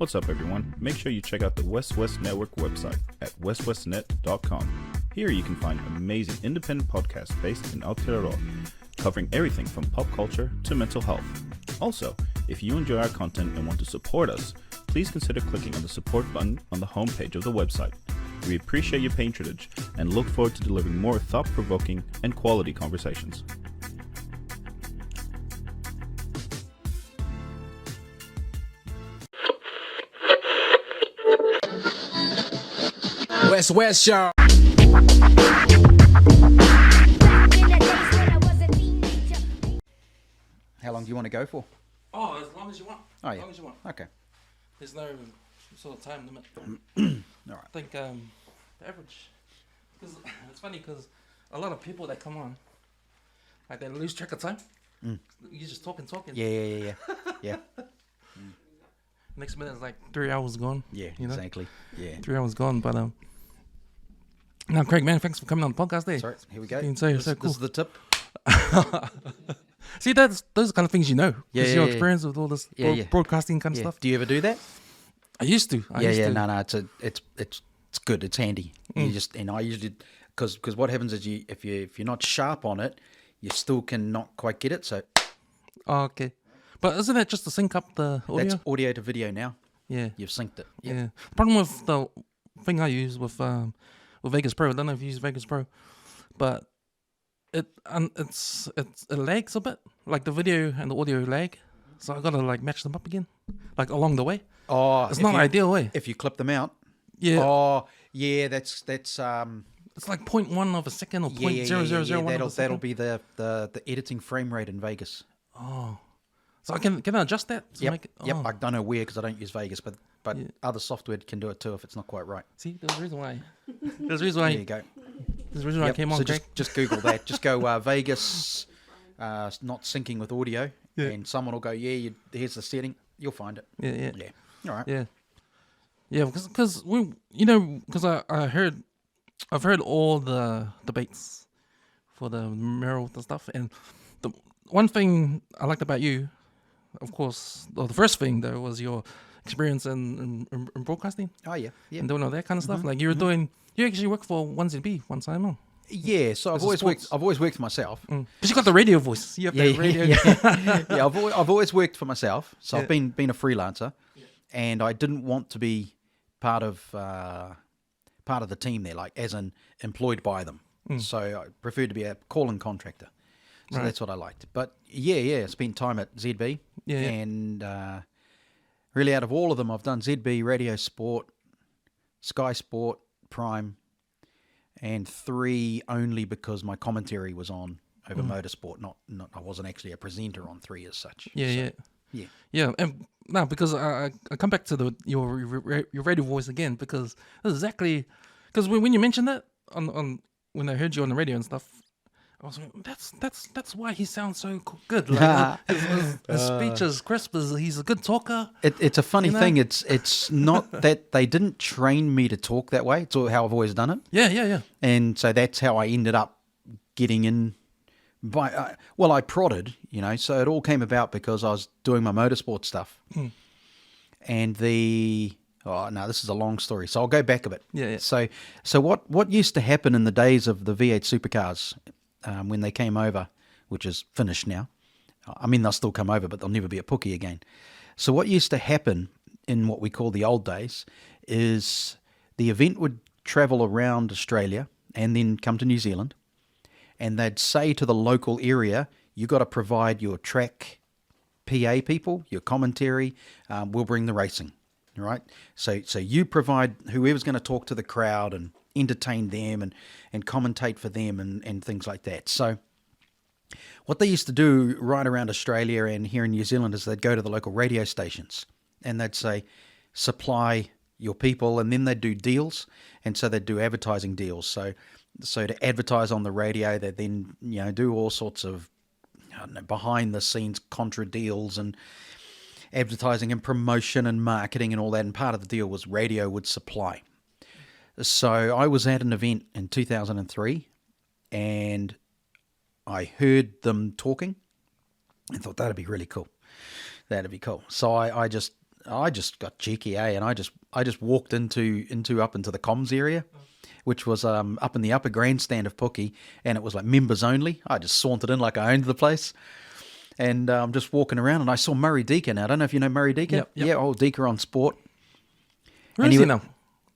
What's up, everyone? Make sure you check out the West West Network website at westwestnet.com. Here you can find amazing independent podcasts based in Aotearoa, covering everything from pop culture to mental health. Also, if you enjoy our content and want to support us, please consider clicking on the support button on the homepage of the website. We appreciate your patronage and look forward to delivering more thought-provoking and quality conversations. West, y'all. How long do you want to go for? Oh, as long as you want. Oh, yeah. As long as you want. Okay. There's no sort of time limit. All right. I think the average. Because it's funny because a lot of people that come on, like they lose track of time. You just talking. Yeah. Yeah. Next minute it's like 3 hours gone. Yeah, you know? exactly. Yeah. 3 hours gone. But now, Craig, man, thanks for coming on the podcast. There. Sorry, here we go. Being so cool. This is the tip. See, those are the kind of things you know. Yeah, your experience with all this broadcasting kind of Yeah. stuff. Do you ever do that? I used to. No. It's good. It's handy. You just I usually because what happens is if you're not sharp on it, you still can not quite get it. So Oh, okay. But isn't that just to sync up the audio? that's audio to video now. Yeah. You've synced it. Yeah. Yep. The problem with the thing I use with Vegas Pro, I don't know if you use Vegas Pro, but it lags a bit, like the video and the audio lag. So I gotta like match them up again, like along the way. Oh, It's not ideal way. if you clip them out. Yeah. Oh, yeah. That's It's like 0.1 of a second or yeah. 0.0001 of a second. That'll be the editing frame rate in Vegas. Oh. So can I adjust that? To Yep. Make it, Yep. oh. I don't know where because I don't use Vegas, but Yeah. other software can do it too if it's not quite right. See, there's a reason why. There's a reason why. There you go. There's a reason why I Yep. came on, So Craig. just Google that. Just go Vegas, not syncing with audio, and someone will go, here's the setting. You'll find it. Yeah. Yeah. All right. Yeah, because I've heard all the debates for the mayoral and stuff, and the one thing I liked about you, of course, or the first thing though, was your experience in broadcasting Oh yeah. Yeah. and doing all that kind of stuff. Like you actually worked for 1ZB one time, huh? Yeah. So I've always worked for myself. But you got the radio voice. You have the radio. Yeah. I've always worked for myself. So I've been a freelancer, and I didn't want to be part of the team there, like as in employed by them. So I preferred to be a calling contractor. So Right. that's what I liked. But yeah, spent time at ZB. Yeah. And really out of all of them, I've done ZB, Radio Sport, Sky Sport, Prime, and 3 only because my commentary was on over motorsport. Not I wasn't actually a presenter on 3 as such. Yeah. And now because I come back to your radio voice again because when you mentioned that on when I heard you on the radio and stuff, I was like, that's why he sounds so good. Like his speech is crisp. He's a good talker. It's a funny You know? thing. It's not that they didn't train me to talk that way. It's how I've always done it. Yeah. And so that's how I ended up getting in. I prodded, so it all came about because I was doing my motorsport stuff. And this is a long story, so I'll go back a bit. Yeah. So what used to happen in the days of the V8 supercars when they came over, which is finished now. I mean, they'll still come over, but they'll never be a Pookie again. So what used to happen in what we call the old days is the event would travel around Australia and then come to New Zealand. And they'd say to the local area, you got to provide your track PA people, your commentary, we'll bring the racing, all right? So you provide whoever's going to talk to the crowd and entertain them and commentate for them and things like that. So what they used to do right around Australia and here in New Zealand is they'd go to the local radio stations and they'd say, supply your people, and then they'd do deals, and so they'd do advertising deals. So to advertise on the radio, they then do all sorts of behind the scenes contra deals and advertising and promotion and marketing and all that. And part of the deal was radio would supply. So I was at an event in 2003, and I heard them talking and thought that'd be really cool. That'd be cool. So I just I just got cheeky, and I just walked into the comms area, which was up in the upper grandstand of Pookie, and it was like members only. I just sauntered in like I owned the place, and I'm just walking around, and I saw Murray Deaker. Now I don't know if you know Murray Deaker. Yep. Yeah, old Deaker on Sport. Where is he now?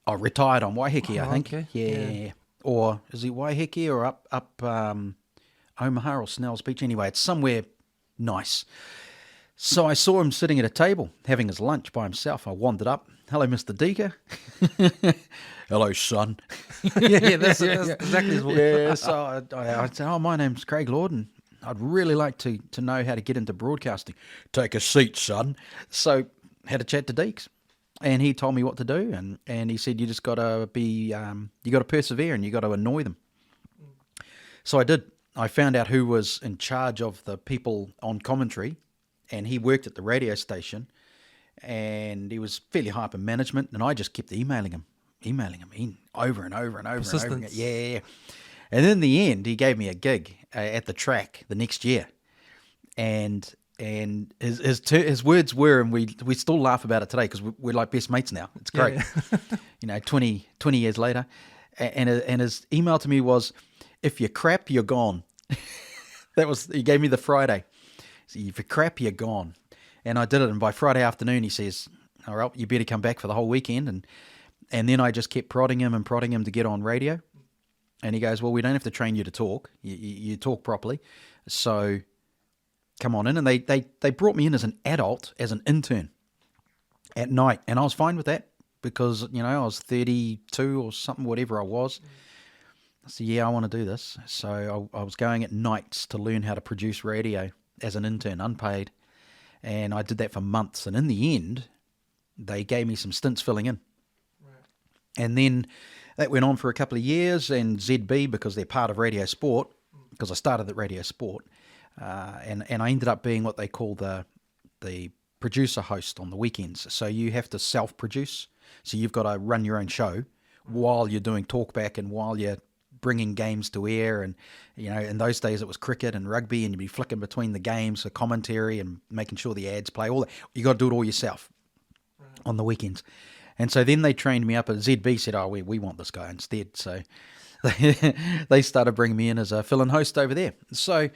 Oh, retired on Waiheke, I think. Okay. Yeah. Or is he Waiheke or up Omaha or Snell's Beach? Anyway, it's somewhere nice. So I saw him sitting at a table having his lunch by himself. I wandered up. Hello, Mr. Deaker. Hello, son. That's exactly his voice. Yeah, so I said, oh, my name's Craig Lord, and I'd really like to know how to get into broadcasting. Take a seat, son. So had a chat to Deeks, and he told me what to do, and he said, you just got to you got to persevere, and you got to annoy them. So I did. I found out who was in charge of the people on commentary, and he worked at the radio station, and he was fairly high up in management, and I just kept emailing him over and over and over and over again. Yeah. And in the end, he gave me a gig at the track the next year, and his words were, and we still laugh about it today because we're like best mates now. It's great, yeah. 20 years later, and his email to me was, "If you're crap, you're gone." He gave me the Friday. So if you're crap, you're gone. And I did it, and by Friday afternoon, he says, all right, you better come back for the whole weekend. And then I just kept prodding him to get on radio. And he goes, well, we don't have to train you to talk. You talk properly. So come on in. And they brought me in as an adult, as an intern at night. And I was fine with that because, I was 32 or something, whatever I was. I said, yeah, I want to do this. So I was going at nights to learn how to produce radio as an intern, unpaid. And I did that for months. And in the end, they gave me some stints filling in. Right. And then that went on for a couple of years. And ZB, because they're part of Radio Sport, because I started at Radio Sport, and I ended up being what they call the producer host on the weekends. So you have to self-produce. So you've got to run your own show while you're doing talkback and while you're bringing games to air. And in those days it was cricket and rugby, and you'd be flicking between the games for commentary and making sure the ads play, all that. You got to do it all yourself on the weekends. And so then they trained me up, at ZB said, oh, we want this guy instead. So they started bringing me in as a fill-in host over there. So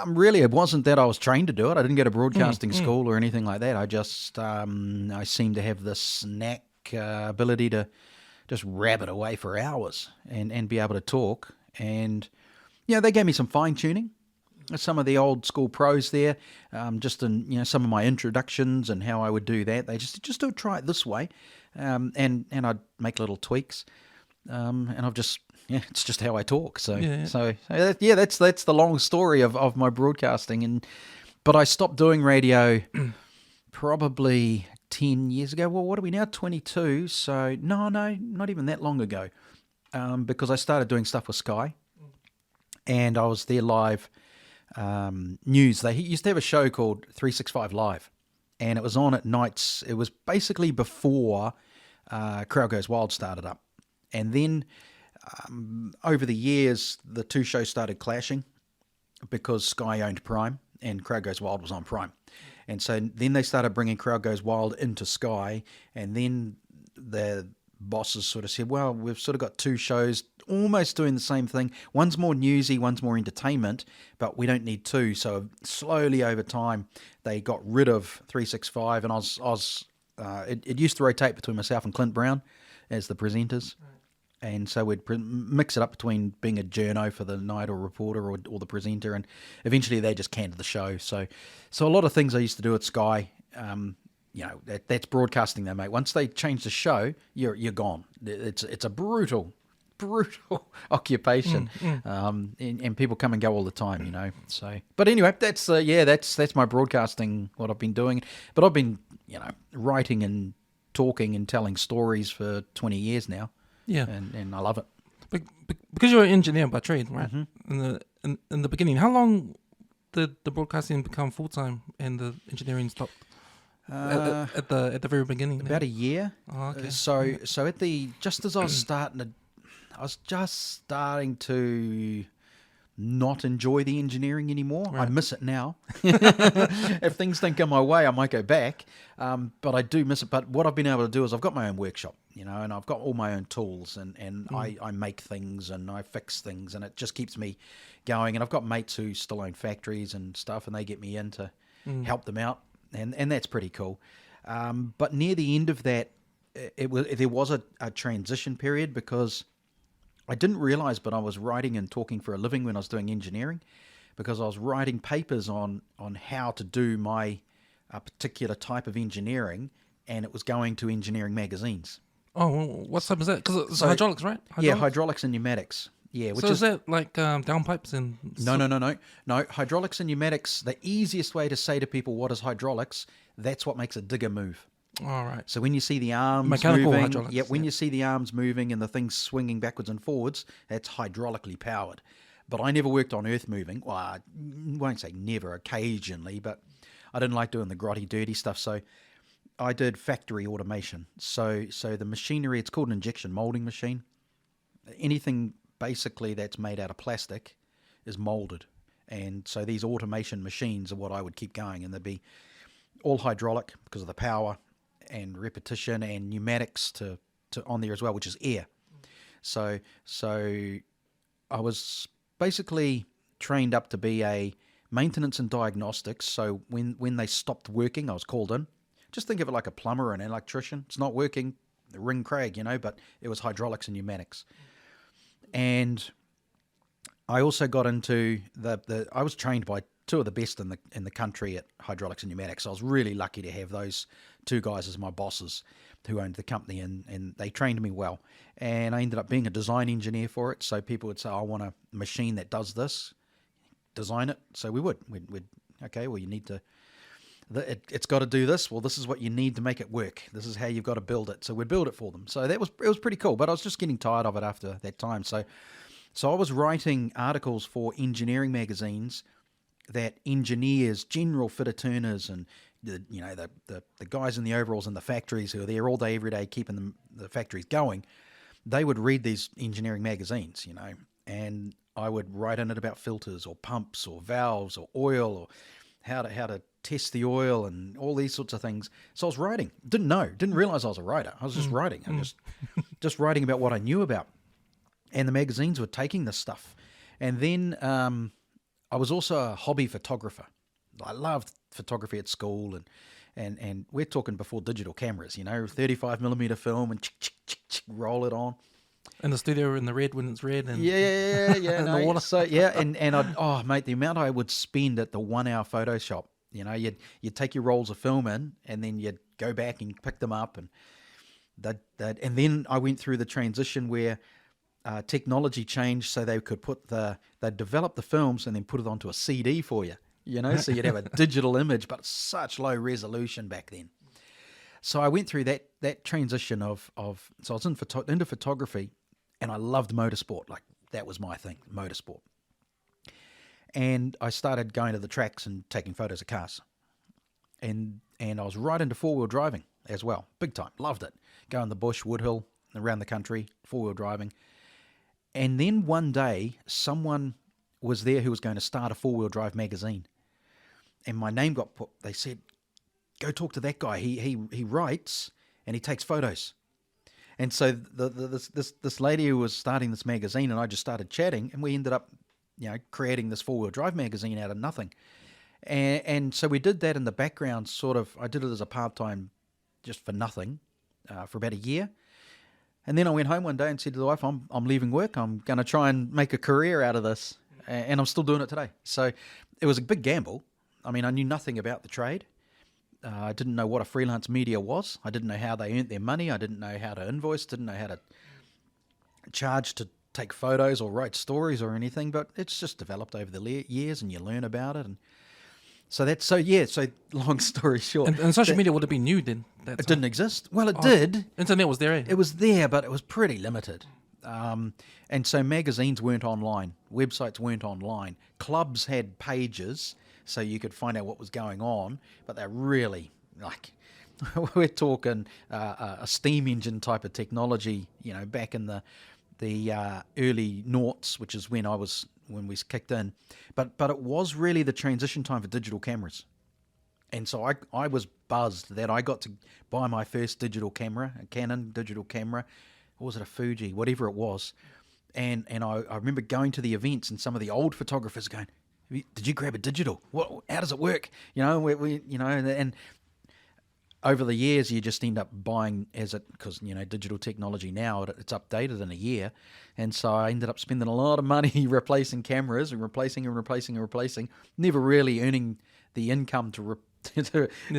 really it wasn't that I was trained to do it. I didn't go to broadcasting school or anything like that. I just I seemed to have this knack, ability to just rabbit away for hours and be able to talk. And, they gave me some fine-tuning. Some of the old school pros there, just in, some of my introductions and how I would do that. They just do try it this way. And I'd make little tweaks. And I've just, it's just how I talk. So, that's the long story of my broadcasting. But I stopped doing radio probably 10 years ago. Well, what are we now? 22. So no, not even that long ago. Because I started doing stuff with Sky, and I was there live news. They used to have a show called 365 Live, and it was on at nights. It was basically before Crowd Goes Wild started up, and then over the years the two shows started clashing because Sky owned Prime and Crowd Goes Wild was on Prime. And so then they started bringing Crowd Goes Wild into Sky, and then the bosses sort of said, well, we've sort of got two shows almost doing the same thing. One's more newsy, one's more entertainment, but we don't need two. So slowly over time, they got rid of 365, and it used to rotate between myself and Clint Brown as the presenters. Right. And so we'd mix it up between being a journo for the night or reporter or the presenter, and eventually they just canned the show. So a lot of things I used to do at Sky, that's broadcasting though, mate. Once they change the show, you're gone. It's a brutal occupation, and people come and go all the time, So, but anyway, that's my broadcasting, what I've been doing. But I've been writing and talking and telling stories for 20 years now. Yeah, and I love it. Because you're an engineer by trade, right? Mm-hmm. In the beginning, how long did the broadcasting become full time and the engineering stopped? At the very beginning, about a year. Oh, okay. So just as I was starting to not enjoy the engineering anymore. I Right. miss it now. If things don't come my way, I might go back. But I do miss it. But what I've been able to do is I've got my own workshop, and I've got all my own tools, and I make things and I fix things, and it just keeps me going. And I've got mates who still own factories and stuff, and they get me in to help them out, and that's pretty cool. But near the end of that, there was a transition period, because I didn't realize, but I was writing and talking for a living when I was doing engineering, because I was writing papers on how to do my particular type of engineering, and it was going to engineering magazines. Oh, well, what type is that? Because it's hydraulics, right? Yeah, hydraulics and pneumatics. Yeah, which is that like downpipes and... No. Hydraulics and pneumatics, the easiest way to say to people what is hydraulics, that's what makes a digger move. All right. So when you see the arms Mechanical moving, hydraulics, when you see the arms moving and the things swinging backwards and forwards, that's hydraulically powered. But I never worked on earth moving. Well, I won't say never, occasionally, but I didn't like doing the grotty, dirty stuff. So I did factory automation. So the machinery, it's called an injection molding machine. Anything basically that's made out of plastic is molded. And so these automation machines are what I would keep going, and they'd be all hydraulic because of the power and repetition, and pneumatics to on there as well, which is air. So I was basically trained up to be a maintenance and diagnostics. So when they stopped working, I was called in. Just think of it like a plumber or an electrician. It's not working, ring Craig, but it was hydraulics and pneumatics. And I also got into I was trained by two of the best in the country at hydraulics and pneumatics. I was really lucky to have those two guys as my bosses who owned the company, and they trained me well. And I ended up being a design engineer for it. So people would say, I want a machine that does this, design it. So we would. We'd okay, well, you need to, it's got to do this. Well, this is what you need to make it work. This is how you've got to build it. So we'd build it for them. So it was pretty cool, but I was just getting tired of it after that time. So I was writing articles for engineering magazines that engineers, general fitter turners, and the guys in the overalls in the factories who are there all day, every day, keeping the factories going, they would read these engineering magazines, and I would write in it about filters or pumps or valves or oil or how to test the oil and all these sorts of things. So I was writing. Didn't realize I was a writer. I was just writing. I'm just writing about what I knew about. And the magazines were taking this stuff. And then I was also a hobby photographer. I loved photography at school, and we're talking before digital cameras, 35mm film and roll it on. In the studio in the red when it's red. And Yeah. in the water. So yeah, and I'd, mate, the amount I would spend at the 1 hour Photoshop, you'd take your rolls of film in, and then you'd go back and pick them up, and and then I went through the transition where technology changed, so they could they'd develop the films and then put it onto a CD for you, so you'd have a digital image, but such low resolution back then. So I went through that transition of so I was into photography, and I loved motorsport. Like, that was my thing, motorsport. And I started going to the tracks and taking photos of cars. And I was right into four-wheel driving as well, big time, loved it. Go in the bush, Woodhill, around the country, four-wheel driving. And then one day, someone was there who was going to start a four-wheel drive magazine. And my name got put. They said, go talk to that guy. He writes and he takes photos. And so this lady who was starting this magazine and I just started chatting, and we ended up, creating this four-wheel drive magazine out of nothing. And so we did that in the background, sort of. I did it as a part-time, just for nothing, for about a year. And then I went home one day and said to the wife, I'm leaving work. I'm going to try and make a career out of this. And I'm still doing it today. So it was a big gamble. I mean, I knew nothing about the trade. I didn't know what a freelance media was. I didn't know how they earned their money. I didn't know how to invoice, didn't know how to charge to take photos or write stories or anything. But it's just developed over the years, and you learn about it. And so so long story short. And social media would have been new then? It didn't exist. Well, it did. Internet was there, eh? It was there, but it was pretty limited. And so magazines weren't online. Websites weren't online. Clubs had pages so you could find out what was going on, but they're really, we're talking a steam engine type of technology, back in the early noughts, which is when I was when we kicked in, but it was really the transition time for digital cameras. And so I was buzzed that I got to buy my first digital camera, a Canon digital camera, or was it a Fuji, whatever it was. And I remember going to the events and some of the old photographers going, "Did you grab a digital? How does it work?" And over the years you just end up buying because digital technology now, it's updated in a year, and so I ended up spending a lot of money replacing cameras and replacing, never really earning the income to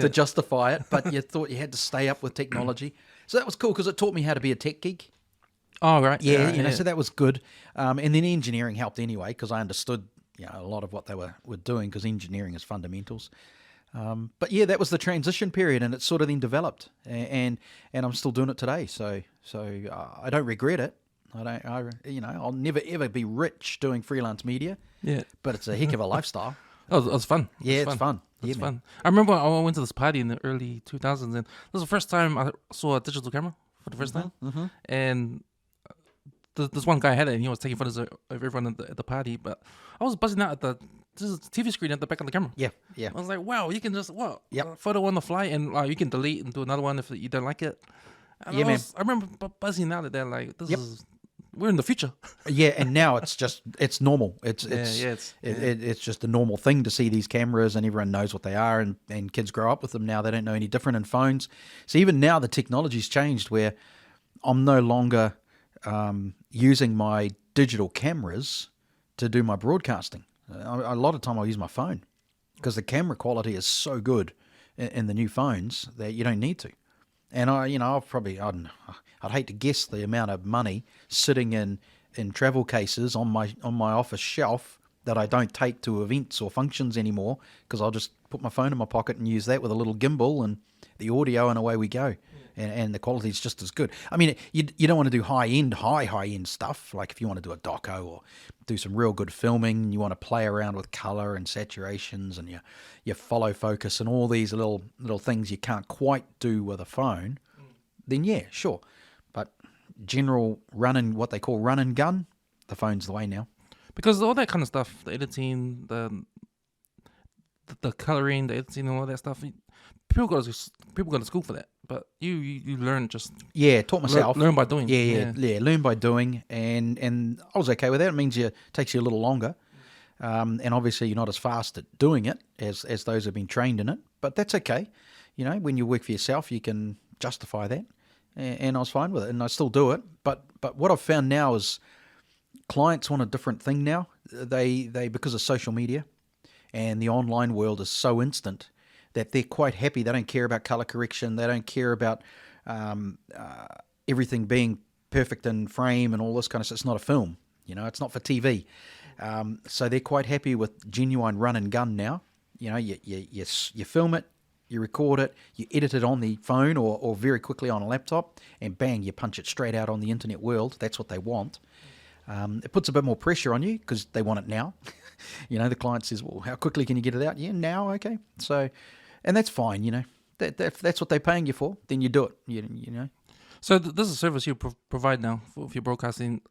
justify it, but you thought you had to stay up with technology. So that was cool because it taught me how to be a tech geek. Oh, right. Yeah, so that was good. And then engineering helped anyway because I understood a lot of what they were doing because engineering is fundamentals. But yeah, that was the transition period, and it sort of then developed, and I'm still doing it today. So I don't regret it. I'll never ever be rich doing freelance media. Yeah, but it's a heck of a lifestyle. Oh, it was fun. It's fun. It's fun. I remember I went to this party in the early 2000s, and this was the first time I saw a digital camera for the first time. Mm-hmm. And this one guy had it, and he was taking photos of everyone at the party. But I was buzzing out at this is TV screen at the back of the camera. Yeah. I was like, wow, you can just photo on the fly, and you can delete and do another one if you don't like it. And I remember buzzing out at that, like this is. We're in the future. Yeah, and now it's normal. It's just a normal thing to see these cameras, and everyone knows what they are, and kids grow up with them now. They don't know any different in phones. So even now the technology's changed where I'm no longer using my digital cameras to do my broadcasting. A lot of time I'll use my phone because the camera quality is so good in the new phones that you don't need to. And I'd hate to guess the amount of money sitting in travel cases on my office shelf that I don't take to events or functions anymore because I'll just put my phone in my pocket and use that with a little gimbal and the audio, and away we go. And the quality is just as good. I mean, you don't want to do high end stuff. Like if you want to do a doco or do some real good filming, you want to play around with color and saturations and your follow focus and all these little things you can't quite do with a phone. Then yeah, sure. But general what they call run and gun, the phone's the way now. Because all that kind of stuff, the editing, the coloring, the editing, and all that stuff, people go to school for that. But you learn just taught myself. Learn by doing. Yeah, learn by doing, and I was okay with that. It means it takes you a little longer, and obviously you're not as fast at doing it as those who've been trained in it. But that's okay. When you work for yourself, you can justify that, and I was fine with it, and I still do it. But what I've found now is clients want a different thing now. They because of social media and the online world is so instant that they're quite happy. They don't care about color correction. They don't care about everything being perfect in frame and all this kind of stuff. It's not a film, it's not for TV. So they're quite happy with genuine run and gun now. You film it, you record it, you edit it on the phone or very quickly on a laptop, and bang, you punch it straight out on the internet world. That's what they want. It puts a bit more pressure on you because they want it now. The client says, well, how quickly can you get it out? Yeah, now, okay. So, and that's fine, that's what they're paying you for, then you do it, you know. So this is a service you provide now if you're broadcasting.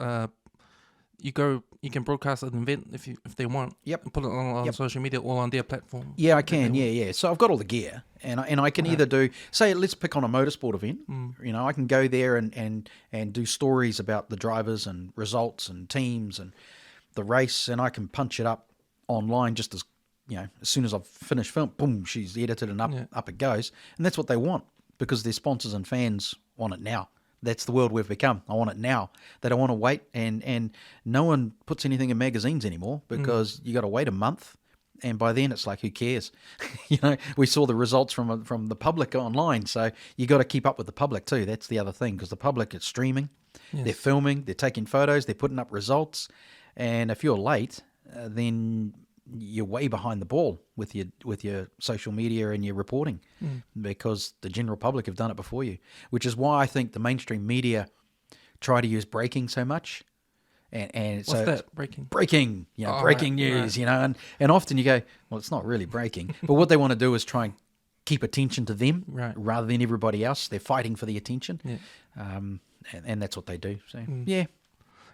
You can broadcast an event if they want. Yep. And put it on social media or on their platform. Yeah, I can. Yeah. So I've got all the gear, and I can either do, say, let's pick on a motorsport event. I can go there and do stories about the drivers and results and teams and the race, and I can punch it up online just as soon as I've finished film, boom, she's edited and up it goes, and that's what they want because their sponsors and fans want it now. That's the world we've become. I want it now. They don't want to wait, and no one puts anything in magazines anymore because you got to wait a month, and by then it's like, who cares? We saw the results from the public online, so you got to keep up with the public too. That's the other thing because the public is streaming, they're filming, they're taking photos, they're putting up results, and if you're late, then you're way behind the ball with your social media and your reporting because the general public have done it before you, which is why I think the mainstream media try to use breaking so much. And what's that, breaking? Breaking, breaking news, right. And often you go, well, it's not really breaking. But what they want to do is try and keep attention to them rather than everybody else. They're fighting for the attention. Yeah. And that's what they do. So, yeah.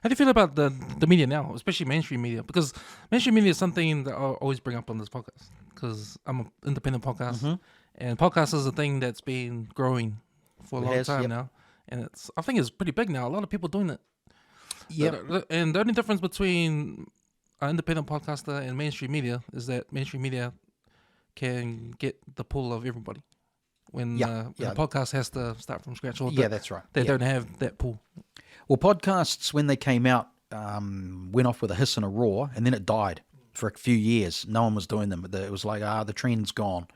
How do you feel about the media now, especially mainstream media? Because mainstream media is something that I always bring up on this podcast. Because I'm an independent podcast, and podcast is a thing that's been growing for a long time now, and I think it's pretty big now. A lot of people doing it. Yep. And the only difference between an independent podcaster and mainstream media is that mainstream media can get the pull of everybody. When the podcast has to start from scratch, or that's right. They don't have that pull. Well, podcasts, when they came out, went off with a hiss and a roar, and then it died for a few years. No one was doing them. It was like, the trend's gone.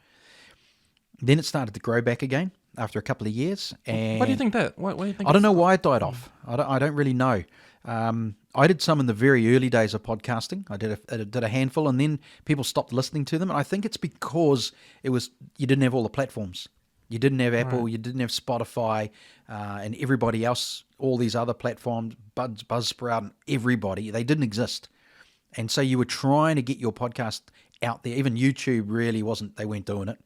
Then it started to grow back again after a couple of years. And why do you think that? Why do you think? I don't know why it died off. I don't really know. I did some in the very early days of podcasting. I did a handful, and then people stopped listening to them. And I think it's because you didn't have all the platforms. You didn't have Apple, you didn't have Spotify, and everybody else, all these other platforms, Buzzsprout, and everybody, they didn't exist. And so you were trying to get your podcast out there. Even YouTube they weren't doing it.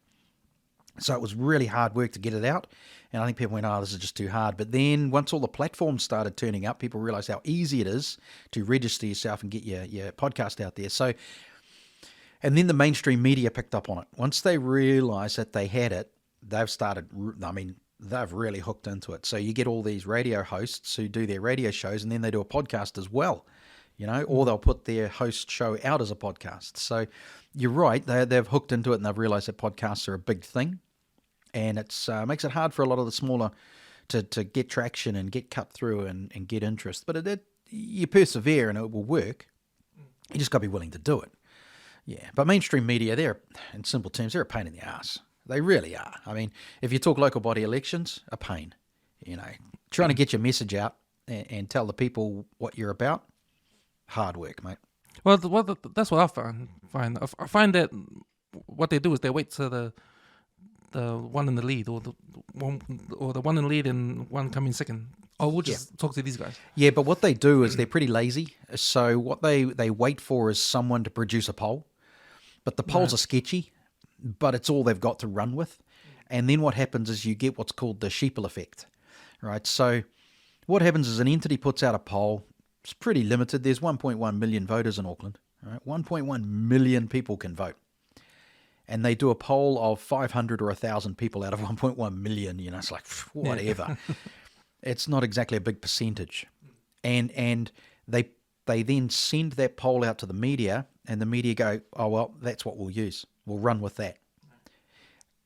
So it was really hard work to get it out. And I think people went, this is just too hard. But then once all the platforms started turning up, people realized how easy it is to register yourself and get your podcast out there. So, and then the mainstream media picked up on it. Once they realized that they had it, they've really hooked into it. So you get all these radio hosts who do their radio shows, and then they do a podcast as well, or they'll put their host show out as a podcast. So you're right, they've hooked into it, and they've realized that podcasts are a big thing, and it makes it hard for a lot of the smaller to get traction and get cut through and get interest. But you persevere and it will work. You just got to be willing to do it. Yeah, but mainstream media, they're, in simple terms, they're a pain in the ass. They really are. I mean, if you talk local body elections, a pain. Trying to get your message out and tell the people what you're about, hard work, mate. Well, that's what I find. I find that what they do is they wait to the one in the lead, or the one in the lead and one coming second. Oh, we'll just talk to these guys. Yeah, but what they do is they're pretty lazy. So what they wait for is someone to produce a poll, but the polls are sketchy. But it's all they've got to run with. And then what happens is you get what's called the sheeple effect, right? So what happens is an entity puts out a poll. It's pretty limited. There's 1.1 million voters in Auckland, right? 1.1 million people can vote. And they do a poll of 500 or 1,000 people out of 1.1 million. It's like, whatever. It's not exactly a big percentage. And they then send that poll out to the media, and the media go, oh, well, that's what we'll use. We'll run with that.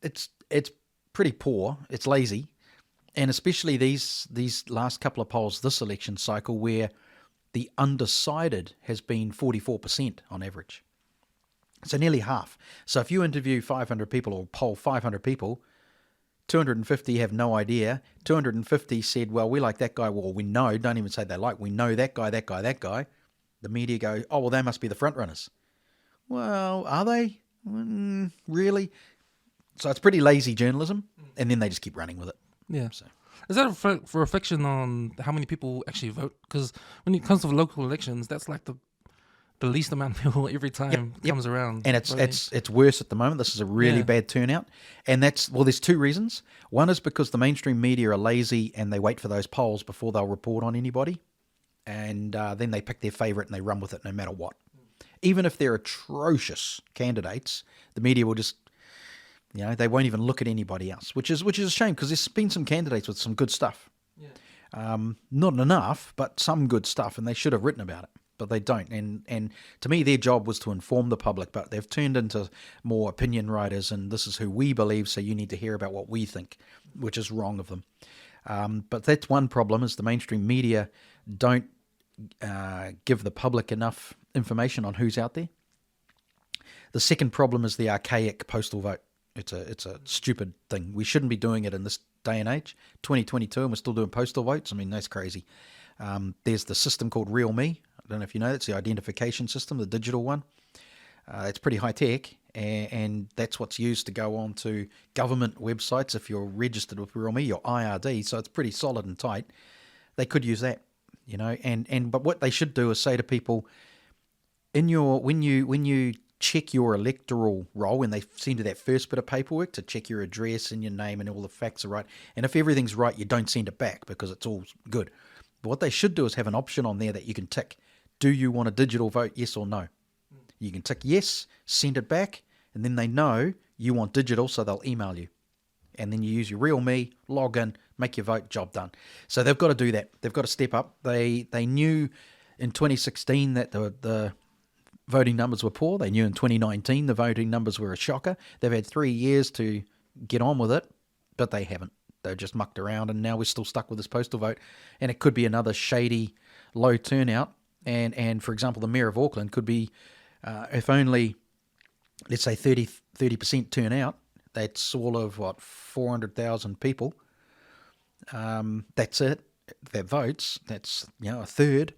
It's pretty poor. It's lazy, and especially these last couple of polls this election cycle, where the undecided has been 44% on average. So nearly half. So if you interview 500 people or poll 500 people, 250 have no idea. 250 said, well, we like that guy. Well, we know. Don't even say they like. We know that guy, that guy, that guy. The media go, oh, well, they must be the front runners. Well, are they? Really? So it's pretty lazy journalism, and then they just keep running with it. Yeah. So is that a reflection on how many people actually vote? Because when it comes to local elections, that's like the least amount of people every time comes around. And it's worse at the moment. This is a really bad turnout. And there's two reasons. One is because the mainstream media are lazy and they wait for those polls before they'll report on anybody. And then they pick their favourite and they run with it no matter what. Even if they're atrocious candidates, the media will just, they won't even look at anybody else, which is a shame, because there's been some candidates with some good stuff. Yeah. Not enough, but some good stuff, and they should have written about it, but they don't. And to me, their job was to inform the public, but they've turned into more opinion writers, and this is who we believe, so you need to hear about what we think, which is wrong of them. But that's one problem, is the mainstream media don't give the public enough information on who's out there. The second problem is the archaic postal vote. It's a stupid thing. We shouldn't be doing it in this day and age, 2022, and we're still doing postal votes. I mean, that's crazy. There's the system called Real Me. I don't know if you know, it's the identification system, the digital one. It's pretty high tech, and that's what's used to go on to government websites if you're registered with Real Me, your IRD. So it's pretty solid and tight. They could use that, but what they should do is say to people, when you check your electoral roll, when they send you that first bit of paperwork to check your address and your name and all the facts are right, and if everything's right, you don't send it back because it's all good. But what they should do is have an option on there that you can tick. Do you want a digital vote, yes or no? You can tick yes, send it back, and then they know you want digital, so they'll email you. And then you use your Real Me, log in, make your vote, job done. So they've got to do that. They've got to step up. They knew in 2016 that the voting numbers were poor. They knew in 2019 the voting numbers were a shocker. They've had 3 years to get on with it, but they haven't. They've just mucked around, and now we're still stuck with this postal vote. And it could be another shady, low turnout. And for example, the Mayor of Auckland could be, if only, let's say 30% turnout, that's all of, 400,000 people. That's it. That votes. That's, a third.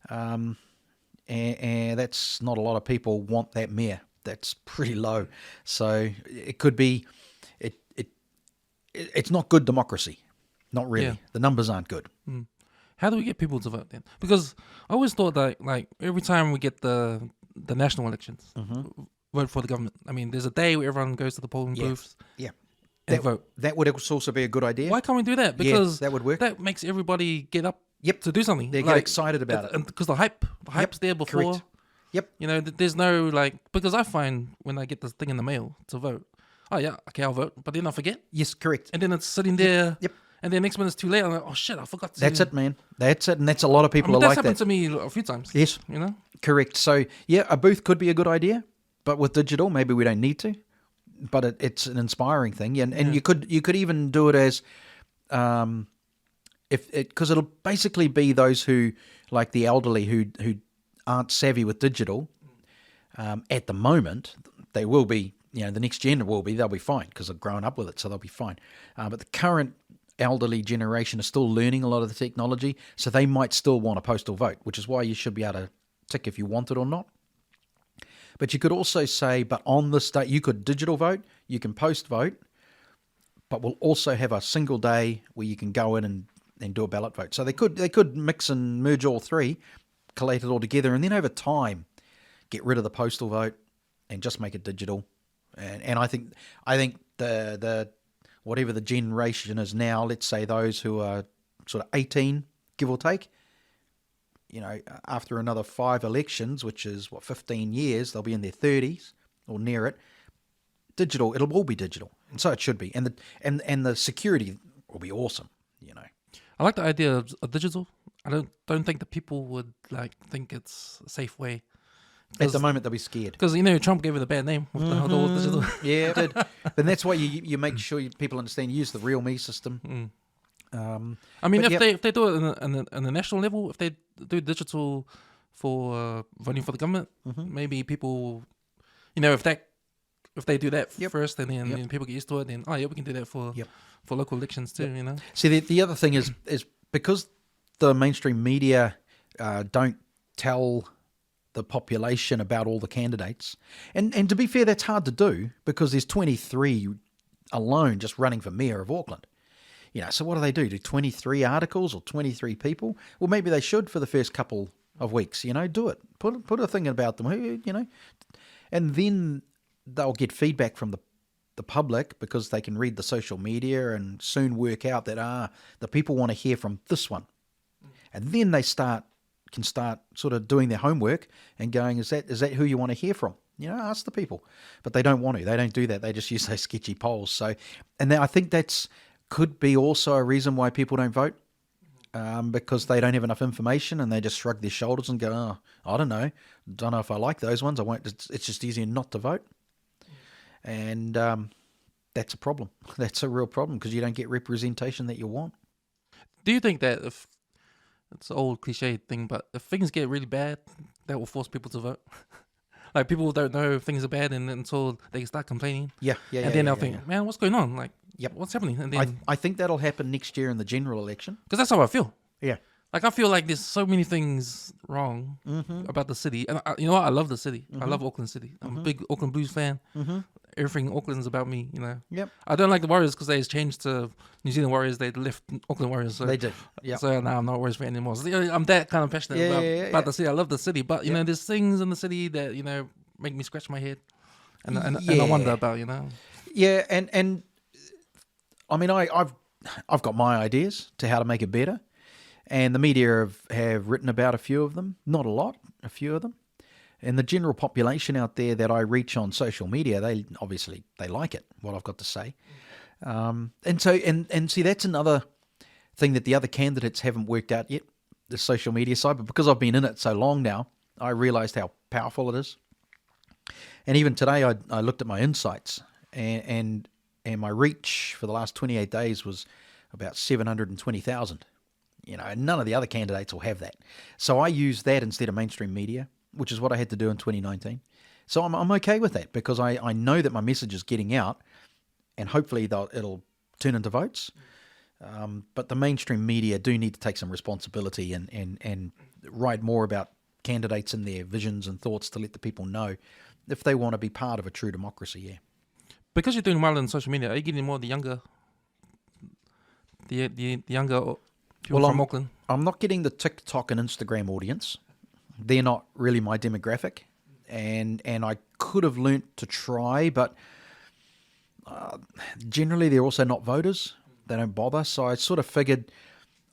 And that's not a lot of people want that mayor. That's pretty low. So it could be, it's not good democracy. Not really. Yeah. The numbers aren't good. How do we get people to vote then? Because I always thought that, like, every time we get the national elections, vote for the government. I mean, there's a day where everyone goes to the polling booths and vote. That would also be a good idea. Why can't we do that? Because that would work. That makes everybody get up to do something. They get excited about it. Because the hype's there before. Correct. Yep. There's no, because I find when I get this thing in the mail to vote, oh yeah, okay, I'll vote, but then I forget. Yes, correct. And then it's sitting there. Yep. And then next minute it's too late. I'm like, oh shit, I forgot to. That's it, man. That's it. And that's a lot of people are that's like happened that. to me a few times. Yes. Correct. So, a booth could be a good idea, but with digital, maybe we don't need to. But it's an inspiring thing. And you could even do it as, because it'll basically be those who, like the elderly who aren't savvy with digital at the moment. They will be, the next gen will be, they'll be fine because they've grown up with it, so they'll be fine. But the current elderly generation is still learning a lot of the technology, so they might still want a postal vote, which is why you should be able to tick if you want it or not. But you could also say, but on this day, you could digital vote, you can post vote, but we'll also have a single day where you can go in and do a ballot vote. So they could mix and merge all three, collate it all together, and then over time get rid of the postal vote and just make it digital. And I think the whatever the generation is now, let's say those who are sort of 18, give or take, after another 5 elections, which is 15 years, they'll be in their 30s or near it. Digital, it'll all be digital, and so it should be. And the security will be awesome. I like the idea of digital. I don't think that people would think it's a safe way. At the moment, they'll be scared. Because, Trump gave it a bad name with the whole digital. Yeah, it did. But that's why you make sure people understand, use the Real Me system. I mean, if they do it in the national level, if they do digital for voting for the government, maybe people, if they do that first, and then people get used to it, then we can do that for local elections too. See, the other thing is because the mainstream media don't tell the population about all the candidates, and to be fair, that's hard to do because there's 23 alone just running for mayor of Auckland. So what do? Do 23 articles or 23 people? Well, maybe they should for the first couple of weeks. Do it. Put a thing about them. And then they'll get feedback from the public because they can read the social media and soon work out that the people want to hear from this one, and then they can start sort of doing their homework and going, is that who you want to hear from? Ask the people, but they don't want to. They don't do that. They just use those sketchy polls. So, and then I think that's could be also a reason why people don't vote, because they don't have enough information and they just shrug their shoulders and go, I don't know if I like those ones. I won't. It's just easier not to vote, and that's a problem. That's a real problem because you don't get representation that you want. Do you think that if it's an old cliche thing, but if things get really bad, that will force people to vote? Like people don't know if things are bad until they start complaining. Yeah. And then they'll think, man, what's going on? What's happening? And then I think that'll happen next year in the general election. Because that's how I feel. Yeah. I feel like there's so many things wrong about the city. And you know what? I love the city. I love Auckland City. I'm a big Auckland Blues fan. Everything Auckland's about me, Yep. I don't like the Warriors because they changed to New Zealand Warriors. They left Auckland Warriors. So, they did. Yeah. So now I'm not a Warriors fan anymore. So, I'm that kind of passionate about the city. I love the city. But, there's things in the city that, make me scratch my head. And I wonder about, Yeah, and I mean, I've got my ideas to how to make it better. And the media have written about a few of them, not a lot, a few of them. And the general population out there that I reach on social media, they like it, what I've got to say. And see, that's another thing that the other candidates haven't worked out yet, the social media side. But because I've been in it so long now, I realized how powerful it is. And even today, I looked at my insights, and my reach for the last 28 days was about 720,000. And none of the other candidates will have that. So I use that instead of mainstream media, which is what I had to do in 2019. So I'm okay with that, because I know that my message is getting out, and hopefully it'll turn into votes. But the mainstream media do need to take some responsibility and write more about candidates and their visions and thoughts to let the people know if they want to be part of a true democracy, yeah. Because you're doing well on social media, are you getting more of the younger people from Auckland? I'm not getting the TikTok and Instagram audience. They're not really my demographic, and I could have learnt to try, but generally they're also not voters. They don't bother, so I sort of figured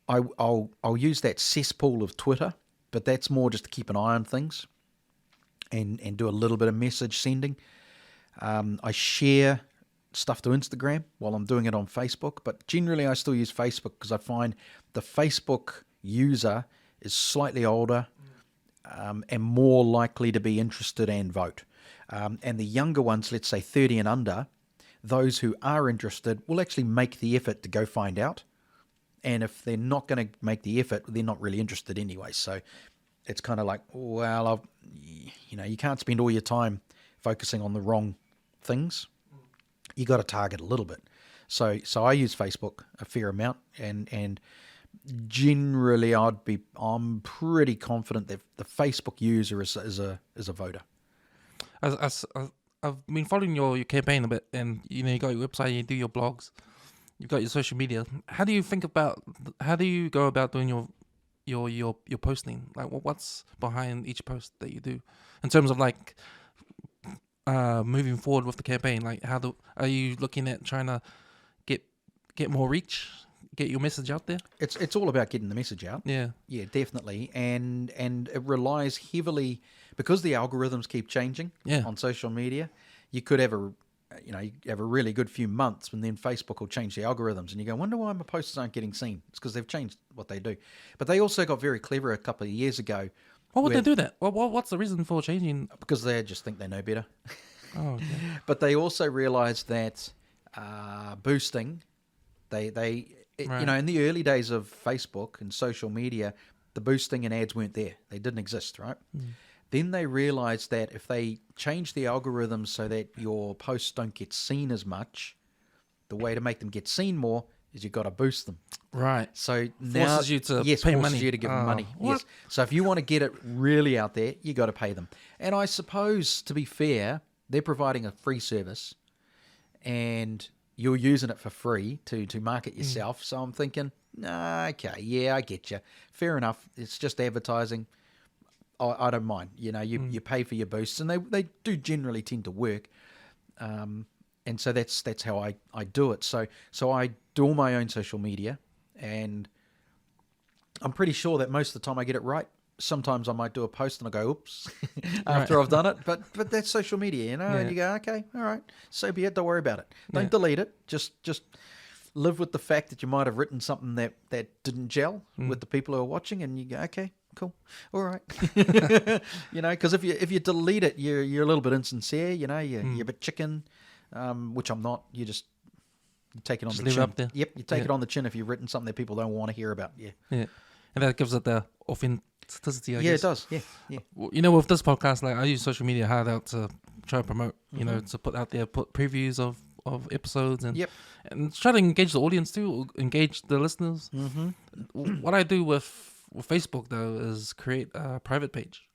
I'll use that cesspool of Twitter, but that's more just to keep an eye on things and do a little bit of message sending. I share stuff to Instagram while I'm doing it on Facebook, but generally I still use Facebook because I find the Facebook user is slightly older and more likely to be interested and vote. And the younger ones, let's say 30 and under, those who are interested will actually make the effort to go find out. And if they're not going to make the effort, they're not really interested anyway. So it's kind of like, well, you can't spend all your time focusing on the wrong things. You got to target a little bit. So I use Facebook a fair amount, and generally I'm pretty confident that the Facebook user is a voter. I've been following your campaign a bit, and you got your website, you do your blogs, you've got your social media. How do you go about doing your posting? Like, what's behind each post that you do in terms of like moving forward with the campaign? Like, are you looking at trying to get more reach, get your message out there? It's all about getting the message out. Yeah, definitely, and it relies heavily, because the algorithms keep changing on social media. You could have a really good few months, and then Facebook will change the algorithms, and you go, wonder why my posts aren't getting seen. It's because they've changed what they do. But they also got very clever a couple of years ago. Why would they do that? What's the reason for changing? Because they just think they know better. Oh, okay. But they also realised that boosting, they in the early days of Facebook and social media, the boosting and ads weren't there. They didn't exist, right? Mm. Then they realised that if they change the algorithms so that your posts don't get seen as much, the way to make them get seen more is you've got to boost them. Right. So forces you to pay money. You to give them money. What? Yes. So if you want to get it really out there, you got to pay them. And I suppose, to be fair, they're providing a free service, and you're using it for free to market yourself. So I'm thinking, okay, yeah, I get you. Fair enough. It's just advertising. I don't mind. You pay for your boosts, and they do generally tend to work. And so that's how I do it. So I do all my own social media, and I'm pretty sure that most of the time I get it right. Sometimes I might do a post and I go, oops, after I've done it. But that's social media, and you go, okay, all right, so be it. Don't worry about it. Don't delete it. Just live with the fact that you might have written something that didn't gel with the people who are watching, and you go, okay, cool, all right. Because if you delete it, you're a little bit insincere. You're a bit chicken, which I'm not. You take it on the chin. Up there. Yep, you take it on the chin if you've written something that people don't want to hear about. Yeah, and that gives it the authenticity. I guess. It does. Yeah. Well, with this podcast, like, I use social media hard out to try to promote. To put out there, put previews of episodes, and try to engage the audience too, engage the listeners. Mm-hmm. What I do with Facebook though is create a private page,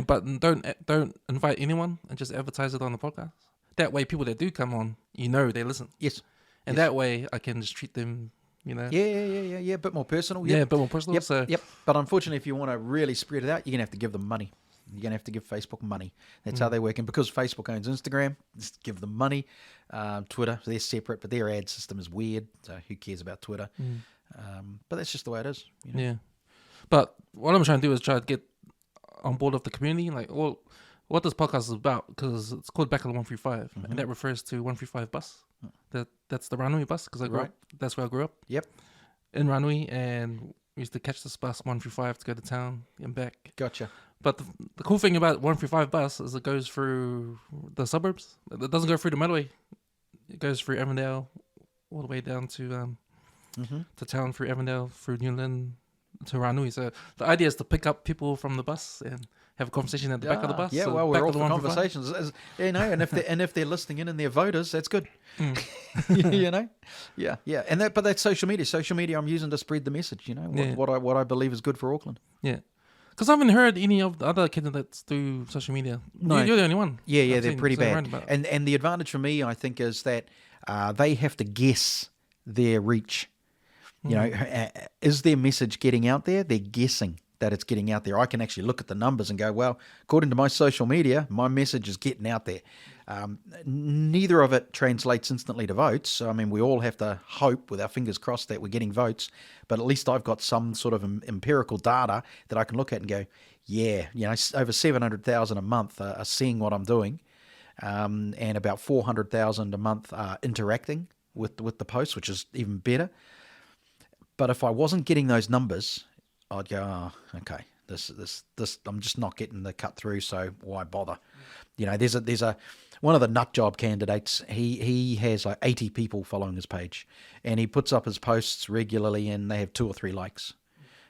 but don't invite anyone, and just advertise it on the podcast. That way, people that do come on, they listen. Yes, and that way I can just treat them. Yeah, a bit more personal. Yeah, a bit more personal. Yep. But unfortunately, if you want to really spread it out, you're gonna have to give them money. You're going to have to give Facebook money. That's how they work. And because Facebook owns Instagram, just give them money. Twitter, they're separate, but their ad system is weird. So who cares about Twitter? But that's just the way it is. Yeah. But what I'm trying to do is try to get on board of the community, like what this podcast is about, because it's called Back of the 135, and that refers to 135 bus. That's the Ranui bus, because that's where I grew up. Yep. In Ranui, and we used to catch this bus 135 to go to town and back. Gotcha. But the cool thing about 135 bus is it goes through the suburbs. It doesn't go through the motorway. It goes through Avondale all the way down to town, through Avondale, through Newland to Ranui. So the idea is to pick up people from the bus and have a conversation at the back of the bus. Yeah, So well, back we're all of the for 135. conversations, and if they're listening in and they're voters, that's good. You know, yeah, but that's social media. Social media, I'm using to spread the message. You know, what I believe is good for Auckland. Yeah. Because I haven't heard any of the other candidates do social media. No. You're the only one. Yeah, they're seen pretty around bad. about. And the advantage for me, I think, is that they have to guess their reach. You know, is their message getting out there? They're guessing that it's getting out there. I can actually look at the numbers and go, well, according to my social media, my message is getting out there. Neither of it translates instantly to votes. So, I mean, we all have to hope with our fingers crossed that we're getting votes. But at least I've got some sort of empirical data that I can look at and go, yeah, you know, over 700,000 a month are seeing what I'm doing, and about 400,000 a month are interacting with the post, which is even better. But if I wasn't getting those numbers, I'd go, oh, okay, this I'm just not getting the cut through, so why bother? You know, there's a one of the nut job candidates. He has like 80 people following his page, and he puts up his posts regularly, and they have 2 or 3 likes.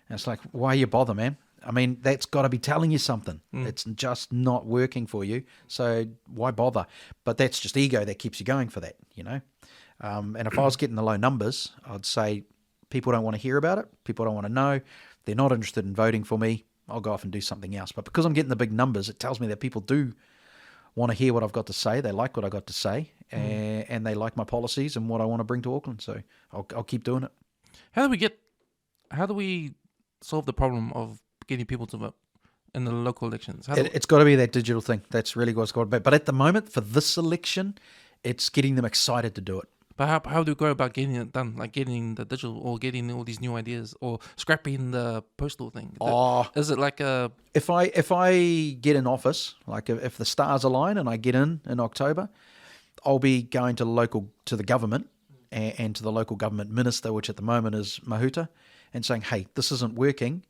And it's like, why you bother, man? I mean, that's got to be telling you something. It's just not working for you, so why bother? But that's just ego that keeps you going for that, you know. And if I was getting the low numbers, I'd say people don't want to hear about it. People don't want to know. They're not interested in voting for me. I'll go off and do something else. But because I'm getting the big numbers, it tells me that people do want to hear what I've got to say. They like what I've got to say, and they like my policies and what I want to bring to Auckland. So I'll keep doing it. How do we solve the problem of getting people to vote in the local elections? It's got to be that digital thing. That's really what it's got to be. But at the moment, for this election, it's getting them excited to do it. But how do we go about getting it done? Like getting the digital, or getting all these new ideas, or scrapping the postal thing? Is it like a... If I get in office, like if the stars align and I get in October, I'll be going to the government and to the local government minister, which at the moment is Mahuta, and saying, hey, this isn't working.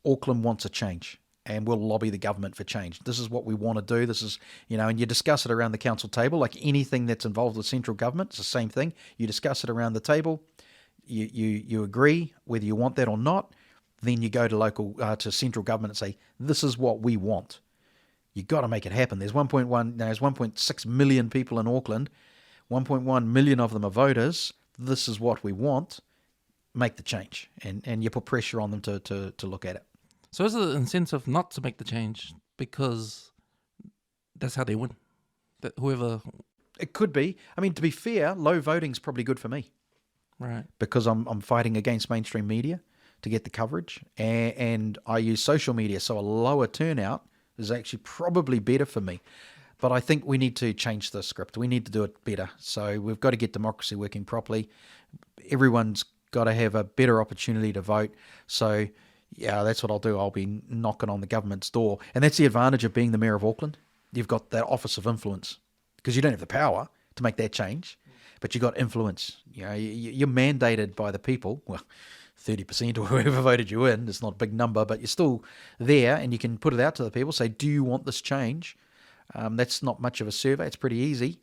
Auckland wants a change, and we'll lobby the government for change. This is what we want to do. This is, you know, and you discuss it around the council table, like anything that's involved with central government. It's the same thing. You discuss it around the table. You agree whether you want that or not. Then you go to central government and say, this is what we want. You've got to make it happen. There's 1.6 million people in Auckland. 1.1 million of them are voters. This is what we want. Make the change. And you put pressure on them to look at it. So is it an incentive not to make the change because that's how they win? That whoever... It could be. I mean, to be fair, low voting's probably good for me. Right. Because I'm fighting against mainstream media to get the coverage. And I use social media, so a lower turnout is actually probably better for me. But I think we need to change the script. We need to do it better. So we've got to get democracy working properly. Everyone's got to have a better opportunity to vote. So... yeah, that's what I'll do. I'll be knocking on the government's door. And that's the advantage of being the Mayor of Auckland. You've got that office of influence because you don't have the power to make that change, but you've got influence. You know, you're mandated by the people. Well, 30% or whoever voted you in. It's not a big number, but you're still there and you can put it out to the people. Say, do you want this change? That's not much of a survey. It's pretty easy.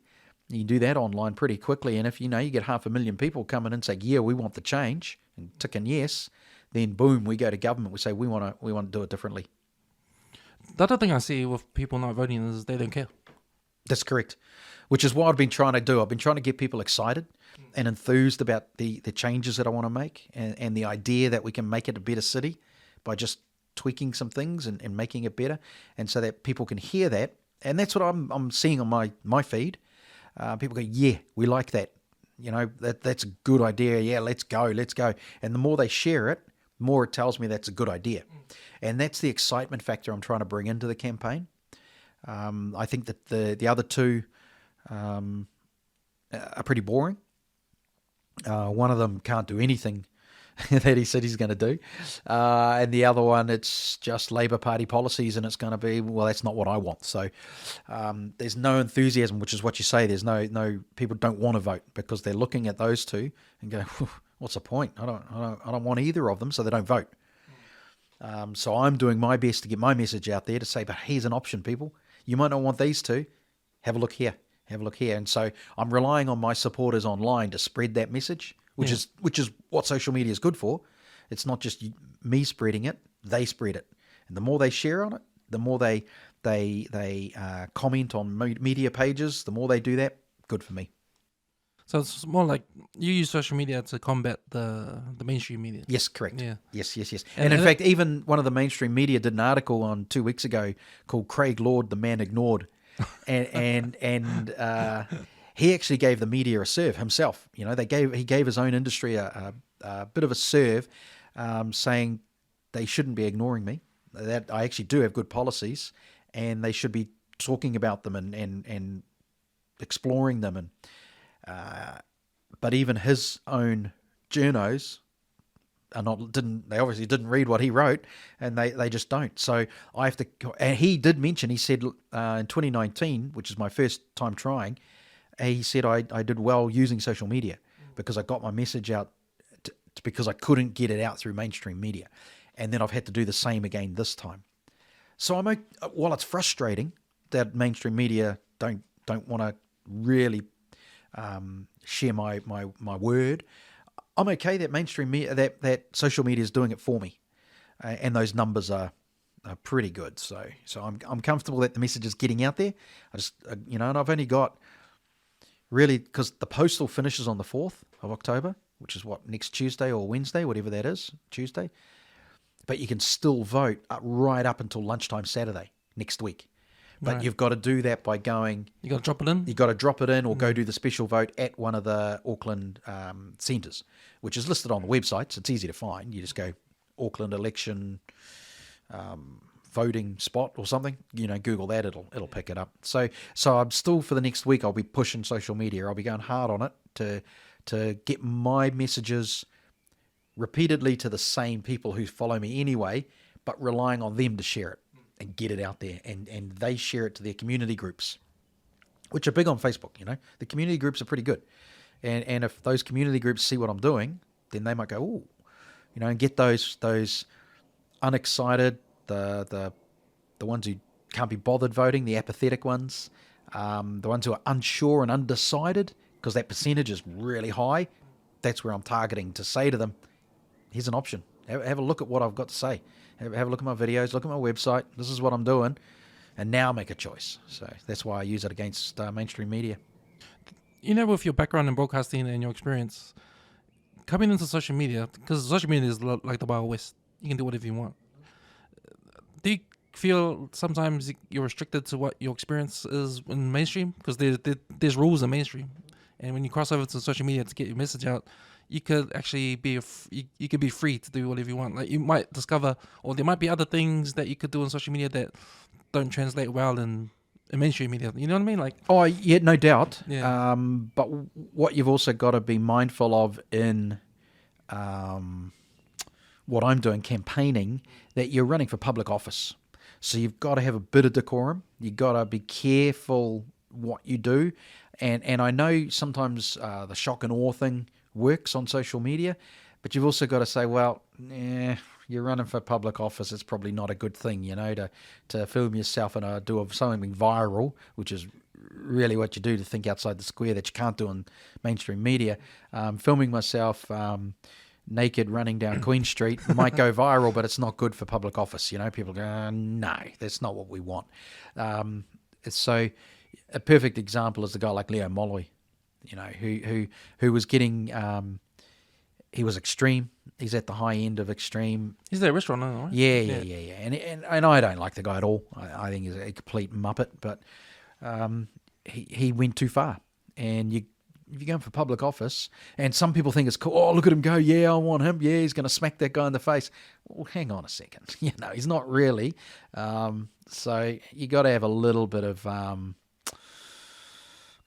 You can do that online pretty quickly. And if you get 500,000 people coming in and say, yeah, we want the change, and ticking yes, then boom, we go to government. We say we want to do it differently. The other thing I see with people not voting is they don't care. That's correct, which is what I've been trying to do. I've been trying to get people excited and enthused about the changes that I want to make and the idea that we can make it a better city by just tweaking some things and making it better, and so that people can hear that. And that's what I'm seeing on my feed. People go, yeah, we like that. You know, that's a good idea. Yeah, let's go. And the more they share it, the more it tells me that's a good idea. And that's the excitement factor I'm trying to bring into the campaign. I think that the other two are pretty boring. One of them can't do anything that he said he's going to do. And the other one, it's just Labor Party policies, and it's going to be, well, that's not what I want. So there's no enthusiasm, which is what you say. There's no people don't want to vote because they're looking at those two and go, what's the point? I don't want either of them, so they don't vote. So I'm doing my best to get my message out there to say, but here's an option, people. You might not want these two. Have a look here. Have a look here. And so I'm relying on my supporters online to spread that message, which is what social media is good for. It's not just me spreading it; they spread it, and the more they share on it, the more they comment on media pages. The more they do that, good for me. So it's more like you use social media to combat the mainstream media. Yes, correct. Yeah. Yes. And in fact, even one of the mainstream media did an article on 2 weeks ago called "Craig Lord, the Man Ignored," and he actually gave the media a serve himself. You know, he gave his own industry a bit of a serve, saying they shouldn't be ignoring me. That I actually do have good policies, and they should be talking about them and exploring them. And but even his own journos they obviously didn't read what he wrote, and they just don't. So I have to. And he did mention. He said in 2019, which is my first time trying. He said I did well using social media because I got my message out because I couldn't get it out through mainstream media. And then I've had to do the same again this time. So while it's frustrating that mainstream media don't want to really share my word, I'm okay that mainstream media, that social media is doing it for me. And those numbers are pretty good. So I'm comfortable that the message is getting out there. I just, and I've only got, really, because the postal finishes on the 4th of October, which is next Tuesday or Wednesday, whatever that is, Tuesday. But you can still vote right up until lunchtime Saturday next week. But you've got to do that by going... You got to drop it in? You got to drop it in or go do the special vote at one of the Auckland centres, which is listed on the website, so it's easy to find. You just go Auckland election... voting spot or something, Google that, it'll pick it up. So I'm still, for the next week, I'll be pushing social media. I'll be going hard on it to get my messages repeatedly to the same people who follow me anyway, but relying on them to share it and get it out there, and they share it to their community groups, which are big on Facebook. The community groups are pretty good, and if those community groups see what I'm doing, then they might go, ooh, and get those unexcited, the ones who can't be bothered voting, the apathetic ones, the ones who are unsure and undecided, because that percentage is really high. That's where I'm targeting to say to them, here's an option. Have a look at what I've got to say. Have a look at my videos, look at my website. This is what I'm doing, and now make a choice. So that's why I use it against mainstream media. With your background in broadcasting and your experience, coming into social media, because social media is like the Wild West. You can do whatever you want. Do you feel sometimes you're restricted to what your experience is in mainstream? Because there's rules in mainstream, and when you cross over to social media to get your message out, you could actually you could be free to do whatever you want. Like, you might discover, or there might be other things that you could do on social media that don't translate well in mainstream media. You know what I mean? Like, oh yeah, no doubt. Yeah. But what you've also got to be mindful of in what I'm doing, campaigning, that you're running for public office. So you've got to have a bit of decorum. You've got to be careful what you do. And I know sometimes the shock and awe thing works on social media, but you've also got to say, well, you're running for public office. It's probably not a good thing, to film yourself and do something viral, which is really what you do, to think outside the square, that you can't do on mainstream media. Filming myself naked running down Queen Street might go viral, but it's not good for public office. People go, no, that's not what we want. So a perfect example is a guy like Leo Molloy, who was getting, he was extreme. He's at the high end of extreme. He's at a restaurant now, right? Yeah. And I don't like the guy at all. I think he's a complete muppet, but he went too far. And if you're going for public office, and some people think it's cool, oh, look at him go, yeah, I want him, yeah, he's going to smack that guy in the face. Well, hang on a second. He's not really. So you got to have a little bit of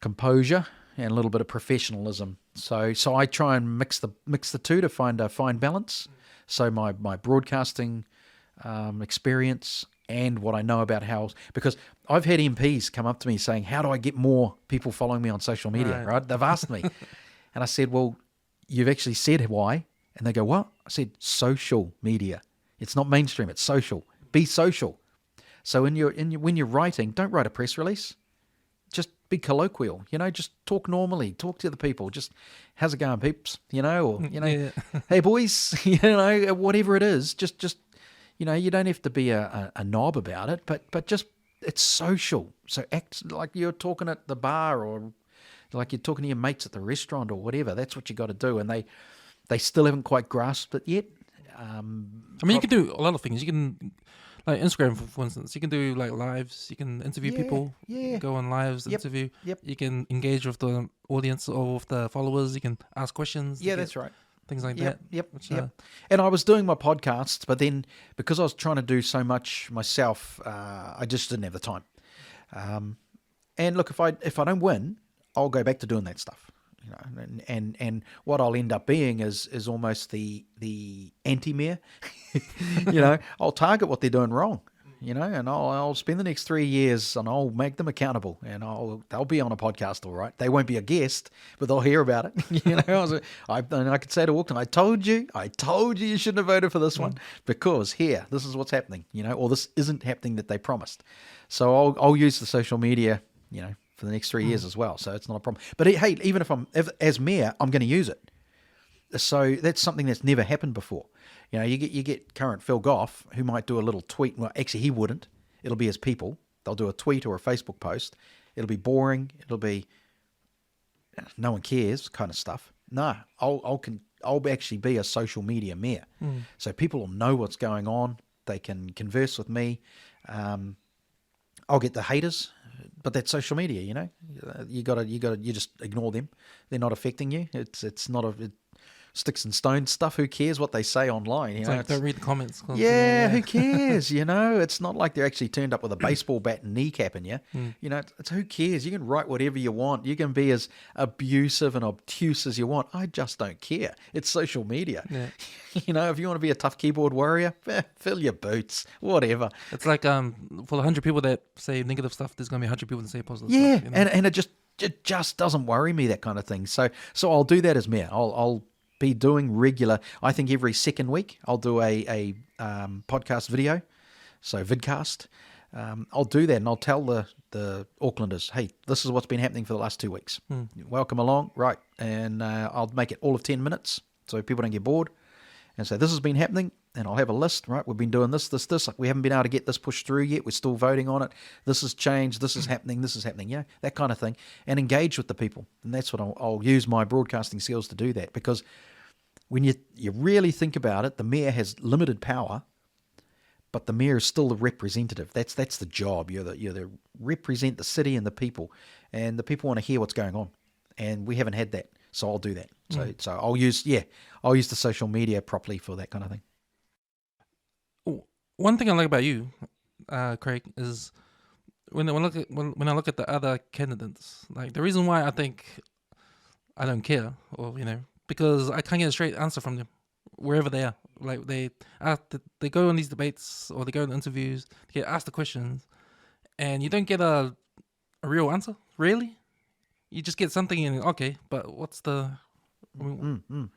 composure and a little bit of professionalism. So I try and mix the two to find a fine balance. So my broadcasting experience and what I know about how, because I've had MPs come up to me saying, how do I get more people following me on social media, right? They've asked me. And I said, well, you've actually said why. And they go, what? I said, social media. It's not mainstream, it's social. Be social. So when you're writing, don't write a press release. Just be colloquial, just talk normally, talk to the people. Just, how's it going, peeps? Or, hey, boys, whatever it is, just you don't have to be a knob about it, but just, it's social. So act like you're talking at the bar or like you're talking to your mates at the restaurant or whatever. That's what you got to do. And they still haven't quite grasped it yet. You can do a lot of things. You can, like Instagram, for instance, you can do like lives. You can interview people. Yeah. Go on lives, interview. Yep. You can engage with the audience or with the followers. You can ask questions. Yeah, that's right. Things like that. Yep. And I was doing my podcasts, but then because I was trying to do so much myself, I just didn't have the time. And look, if I don't win, I'll go back to doing that stuff. And what I'll end up being is almost the anti-mayor. I'll target what they're doing wrong. And I'll spend the next 3 years and I'll make them accountable, and they'll be on a podcast, all right. They won't be a guest, but they'll hear about it. And I could say to Auckland, I told you you shouldn't have voted for this one because this is what's happening, or this isn't happening that they promised. So I'll use the social media, for the next 3 years as well. So it's not a problem. But hey, even if as mayor, I'm going to use it. So that's something that's never happened before. You get current Phil Goff, who might do a little tweet. Well, actually, he wouldn't. It'll be his people. They'll do a tweet or a Facebook post. It'll be boring. It'll be no one cares kind of stuff. No, I'll actually be a social media mayor. So people will know what's going on. They can converse with me. I'll get the haters, but that's social media. You just ignore them. They're not affecting you. It's not sticks and stones stuff. Who cares what they say online? Don't read the comments. Who cares? It's not like they're actually turned up with a baseball bat and kneecapping you. It's who cares? You can write whatever you want. You can be as abusive and obtuse as you want. I just don't care. It's social media. Yeah. If you want to be a tough keyboard warrior, fill your boots. Whatever. It's like for the 100 people that say negative stuff, there's going to be 100 people that say positive stuff. And it just doesn't worry me, that kind of thing. So I'll do that as mayor. I'll be doing regular. I think every second week I'll do a podcast video, so vidcast. I'll do that and I'll tell the Aucklanders, hey, this is what's been happening for the last 2 weeks. Welcome along, right? And I'll make it all of 10 minutes so people don't get bored. And so this has been happening, and I'll have a list, right? We've been doing this. We haven't been able to get this pushed through yet. We're still voting on it. This has changed. This is happening. That kind of thing. And engage with the people. And that's what I'll use my broadcasting skills to do that, because when you really think about it, the mayor has limited power, but the mayor is still the representative. That's the job. You're the represent the city and the people want to hear what's going on, and we haven't had that. So I'll do that. So I'll use the social media properly for that kind of thing. One thing I like about you, Craig, is when I look at the other candidates, like the reason why I think I don't care, or because I can't get a straight answer from them wherever they are. Like they go on these debates or they go on interviews, they get asked the questions, and you don't get a real answer. Really, you just get something and okay, but what's the? You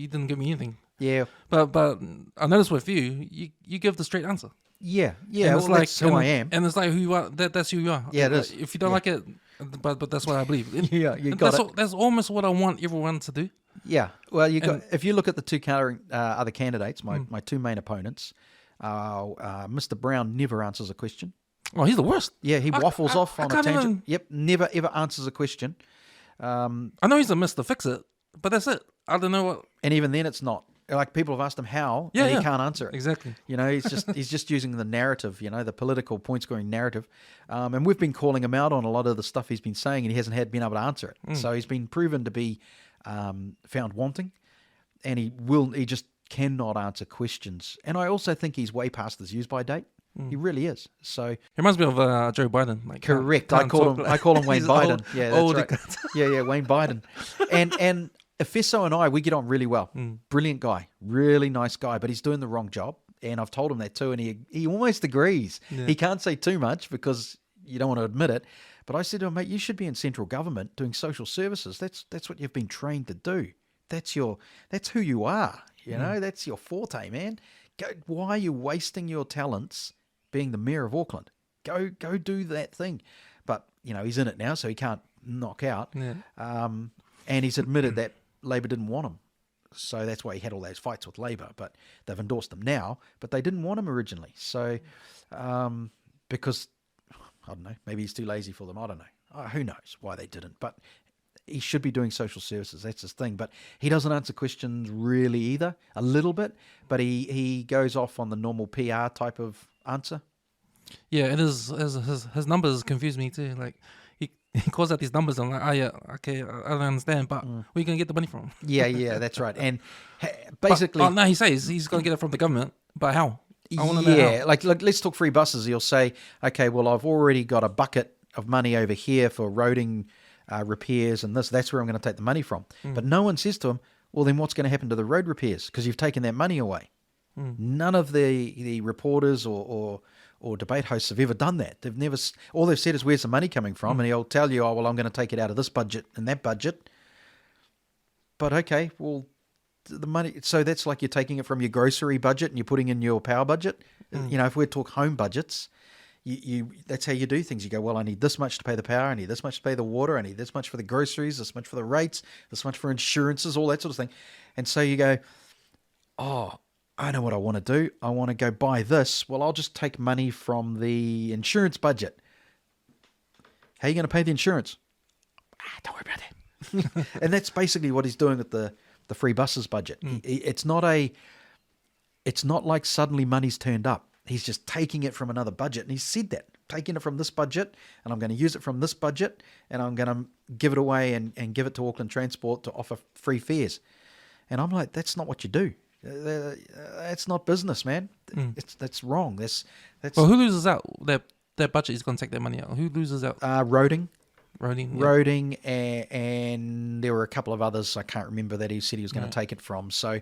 didn't give me anything. Yeah, but I noticed with you give the straight answer. Yeah. And it's that's who I am, and it's like who you are. That's who you are. Yeah, it is. If you don't like it, but that's what I believe. You got it. That's almost what I want everyone to do. Yeah. Well, if you look at the two other candidates, my two main opponents, Mr. Brown never answers a question. Oh, he's the worst. Yeah, he waffles off on a tangent. Yep, never ever answers a question. I know he's a Mr. Fix-It, but that's it. I don't know what. And even then, it's not. Like, people have asked him how, and he can't answer it. Exactly. He's just using the narrative, the political point scoring narrative. And we've been calling him out on a lot of the stuff he's been saying, and he hasn't been able to answer it. So he's been proven to be found wanting, and he just cannot answer questions. And I also think he's way past his use by date. He really is. So He reminds me of Joe Biden. Like, correct. can't I call talk him. like- I call him Wayne He's Biden. old- Yeah, that's old, right. he can't- Yeah, Wayne Biden. And Efeso and I, we get on really well. Brilliant guy, really nice guy, but he's doing the wrong job. And I've told him that too, and he almost agrees. Yeah. He can't say too much because you don't want to admit it. But I said to him, mate, you should be in central government doing social services. That's what you've been trained to do. That's who you are. You know, that's your forte, man. Why are you wasting your talents being the mayor of Auckland? Go do that thing. But he's in it now, so he can't knock out. Yeah. And he's admitted that Labor didn't want him. So that's why he had all those fights with Labor. But they've endorsed him now, but they didn't want him originally. So because, I don't know, maybe he's too lazy for them. I don't know. Who knows why they didn't. But he should be doing social services. That's his thing. But he doesn't answer questions really either, a little bit. But he goes off on the normal PR type of answer. Yeah, it is. His numbers confuse me too. Like he calls out these numbers. I'm like, oh yeah, okay, I don't understand, but where you gonna get the money from? Yeah, that's right. And basically, no, he says he's gonna get it from the government, but how? I want to know yeah, how. like let's talk free buses. He'll say, okay, well, I've already got a bucket of money over here for roading repairs and this. That's where I'm going to take the money from. But no one says to him, well, then what's going to happen to the road repairs? Because you've taken that money away. None of the reporters or debate hosts have ever done that. They've never. All they've said is, where's the money coming from? And he'll tell you, oh, well, I'm going to take it out of this budget and that budget. But okay, well, the money. So that's like you're taking it from your grocery budget and you're putting in your power budget. If we talk home budgets, you that's how you do things. You go, well, I need this much to pay the power, I need this much to pay the water, I need this much for the groceries, this much for the rates, this much for insurances, all that sort of thing. And so you go, oh, I know what I want to do. I want to go buy this. Well, I'll just take money from the insurance budget. How are you going to pay the insurance? Don't worry about that. And that's basically what he's doing with the free buses budget. It's not like suddenly money's turned up. He's just taking it from another budget. And he said that, taking it from this budget, and I'm going to use it from this budget, and I'm going to give it away and give it to Auckland Transport to offer free fares. And I'm like, that's not what you do. That's not business, man. That's wrong. That's Well, who loses out? That budget is going to take that money out. Who loses out? roading. Roading. Yeah. Roading, and there were a couple of others I can't remember that he said he was going to take it from. So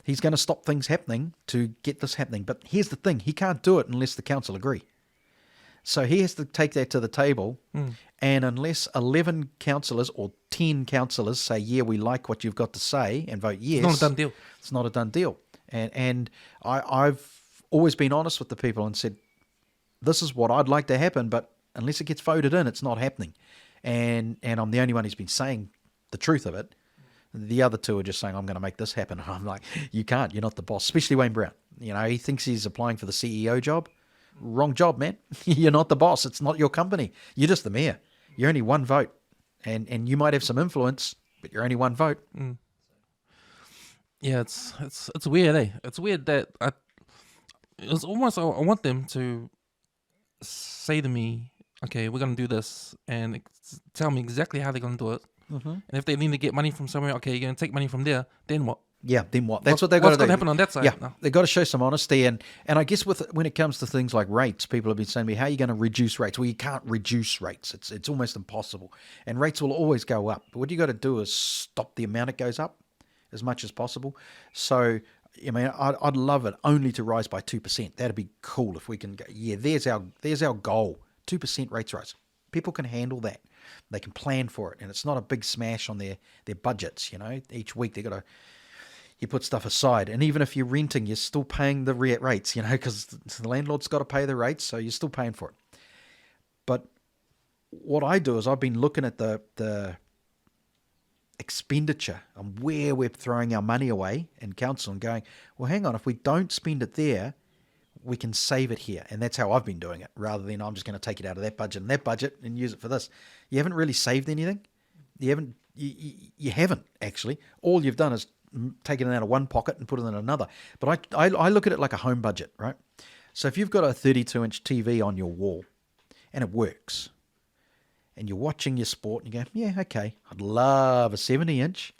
he's going to stop things happening to get this happening. But here's the thing. He can't do it unless the council agree. So he has to take that to the table. And unless 11 councillors or 10 councillors say, yeah, we like what you've got to say and vote yes. It's not a done deal. It's not a done deal. And I've always been honest with the people and said, this is what I'd like to happen, but unless it gets voted in, it's not happening. And I'm the only one who's been saying the truth of it. The other two are just saying, I'm going to make this happen. And I'm like, you can't. You're not the boss, especially Wayne Brown. He thinks he's applying for the CEO job. Wrong job, man. You're not the boss. It's not your company. You're just the mayor. You're only one vote. And you might have some influence, but you're only one vote. Yeah, it's weird, eh? It's weird that it's almost I want them to say to me, okay, we're gonna do this, and tell me exactly how they're gonna do it. And if they need to get money from somewhere, okay, you're gonna take money from there. Then what? Yeah, then what? That's what they've got to do. What's gonna happen on that side? Yeah, No. they've got to show some honesty. And I guess when it comes to things like rates, people have been saying to me, how are you going to reduce rates? Well, you can't reduce rates. It's almost impossible. And rates will always go up. But what you got to do is stop the amount it goes up as much as possible. So, I mean, I'd love it only to rise by 2%. That'd be cool if we can go, yeah, there's our goal, 2% rates rise. People can handle that. They can plan for it. And it's not a big smash on their budgets, Each week they've got to... You put stuff aside, and even if you're renting, you're still paying the rates, because the landlord's got to pay the rates, so you're still paying for it. But what I do is I've been looking at the expenditure and where we're throwing our money away in council and going, well, hang on, if we don't spend it there, we can save it here. And that's how I've been doing it, rather than I'm just going to take it out of that budget and use it for this. You haven't really saved anything. You haven't actually. All you've done is taken it out of one pocket and put it in another. But I look at it like a home budget, right? So if you've got a 32-inch TV on your wall and it works, and you're watching your sport and you go, yeah, okay, I'd love a 70-inch.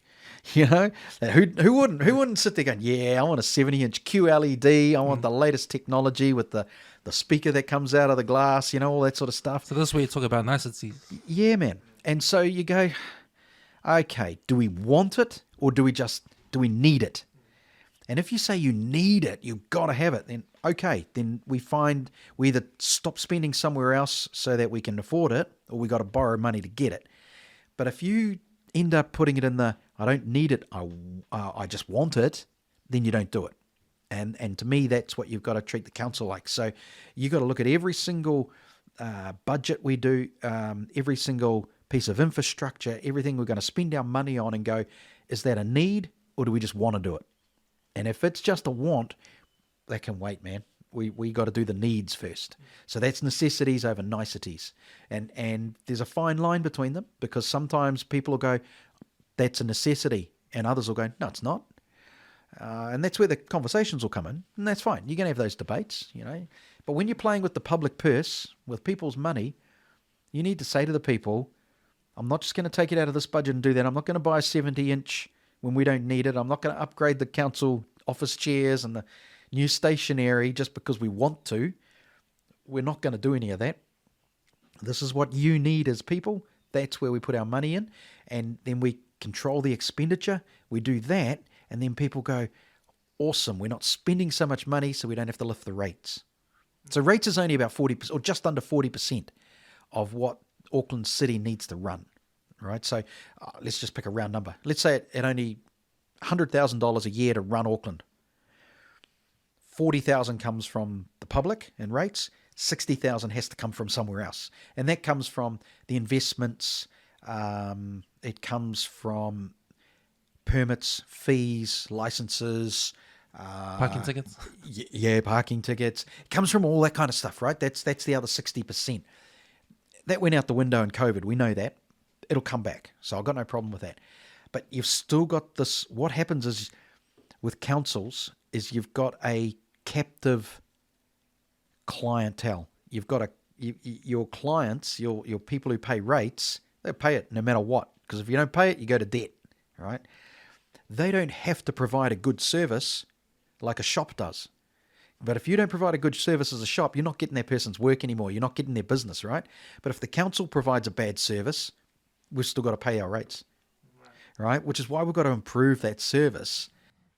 You know, and who wouldn't sit there going, yeah, I want a 70-inch QLED, I want the latest technology with the speaker that comes out of the glass, all that sort of stuff. So this is where you talk about niceties. Yeah, man. And so you go, okay, do we want it or do we need it? And if you say you need it, you've got to have it, then okay, then we either stop spending somewhere else so that we can afford it, or we got to borrow money to get it. But if you end up putting it in the, I don't need it, I just want it, then you don't do it. And to me, that's what you've got to treat the council like. So you've got to look at every single budget we do, every single piece of infrastructure, everything we're going to spend our money on, and go, is that a need or do we just want to do it? And if it's just a want, that can wait, man. We got to do the needs first. So that's necessities over niceties. And there's a fine line between them, because sometimes people will go, that's a necessity. And others will go, no, it's not. And that's where the conversations will come in. And that's fine. You're going to have those debates, But when you're playing with the public purse, with people's money, you need to say to the people, I'm not just going to take it out of this budget and do that. I'm not going to buy a 70-inch when we don't need it. I'm not going to upgrade the council office chairs and the new stationery just because we want to. We're not going to do any of that. This is what you need as people. That's where we put our money in. And then we control the expenditure. We do that. And then people go, awesome, we're not spending so much money, so we don't have to lift the rates. So rates is only about 40%, or just under 40% of what Auckland City needs to run. Right, so let's just pick a round number. Let's say it only $100,000 a year to run Auckland. 40,000 comes from the public in rates. 60,000 has to come from somewhere else, and that comes from the investments. It comes from permits, fees, licenses, Parking tickets. Yeah, parking tickets. It comes from all that kind of stuff, right? That's the other 60%. That went out the window in COVID. We know that. It'll come back. So I've got no problem with that. But you've still got this. What happens is with councils is you've got a captive clientele. You've got your clients, your people who pay rates, they pay it no matter what. Because if you don't pay it, you go to debt, right? They don't have to provide a good service like a shop does. But if you don't provide a good service as a shop, you're not getting that person's work anymore. You're not getting their business, right? But if the council provides a bad service, we've still got to pay our rates, right? Which is why we've got to improve that service.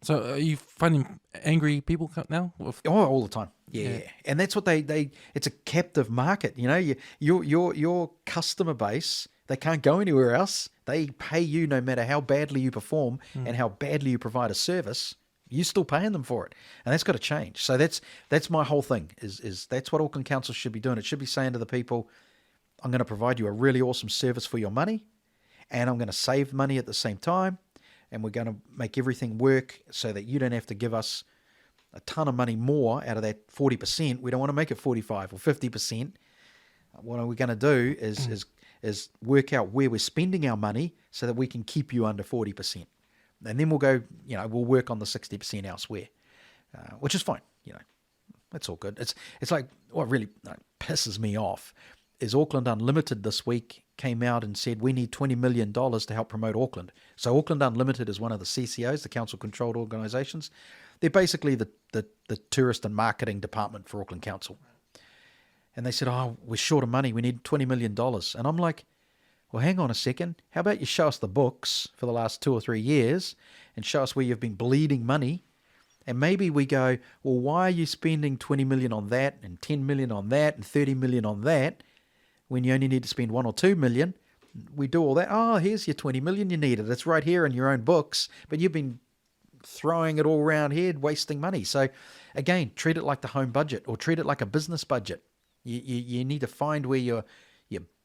So are you finding angry people now? Oh, all the time. Yeah. And that's what they it's a captive market. Your customer base, they can't go anywhere else. They pay you no matter how badly you perform and how badly you provide a service. You're still paying them for it. And that's got to change. So that's my whole thing is that's what Auckland Council should be doing. It should be saying to the people, I'm going to provide you a really awesome service for your money, and I'm going to save money at the same time, and we're going to make everything work so that you don't have to give us a ton of money more out of that 40%. We don't want to make it 45 or 50%. What are we going to do is work out where we're spending our money so that we can keep you under 40%. And then we'll go, we'll work on the 60% elsewhere, which is fine. That's all good. It's like what really pisses me off is Auckland Unlimited this week came out and said we need $20 million to help promote Auckland. So Auckland Unlimited is one of the CCOs, the council-controlled organisations. They're basically the tourist and marketing department for Auckland Council. And they said, we're short of money. We need $20 million. And I'm like, well, hang on a second. How about you show us the books for the last 2 or 3 years and show us where you've been bleeding money. And maybe we go, well, why are you spending 20 million on that and 10 million on that and 30 million on that when you only need to spend 1 or 2 million? We do all that. Oh, here's your 20 million you needed. It's right here in your own books, but you've been throwing it all around here, wasting money. So again, treat it like the home budget or treat it like a business budget. You need to find where you're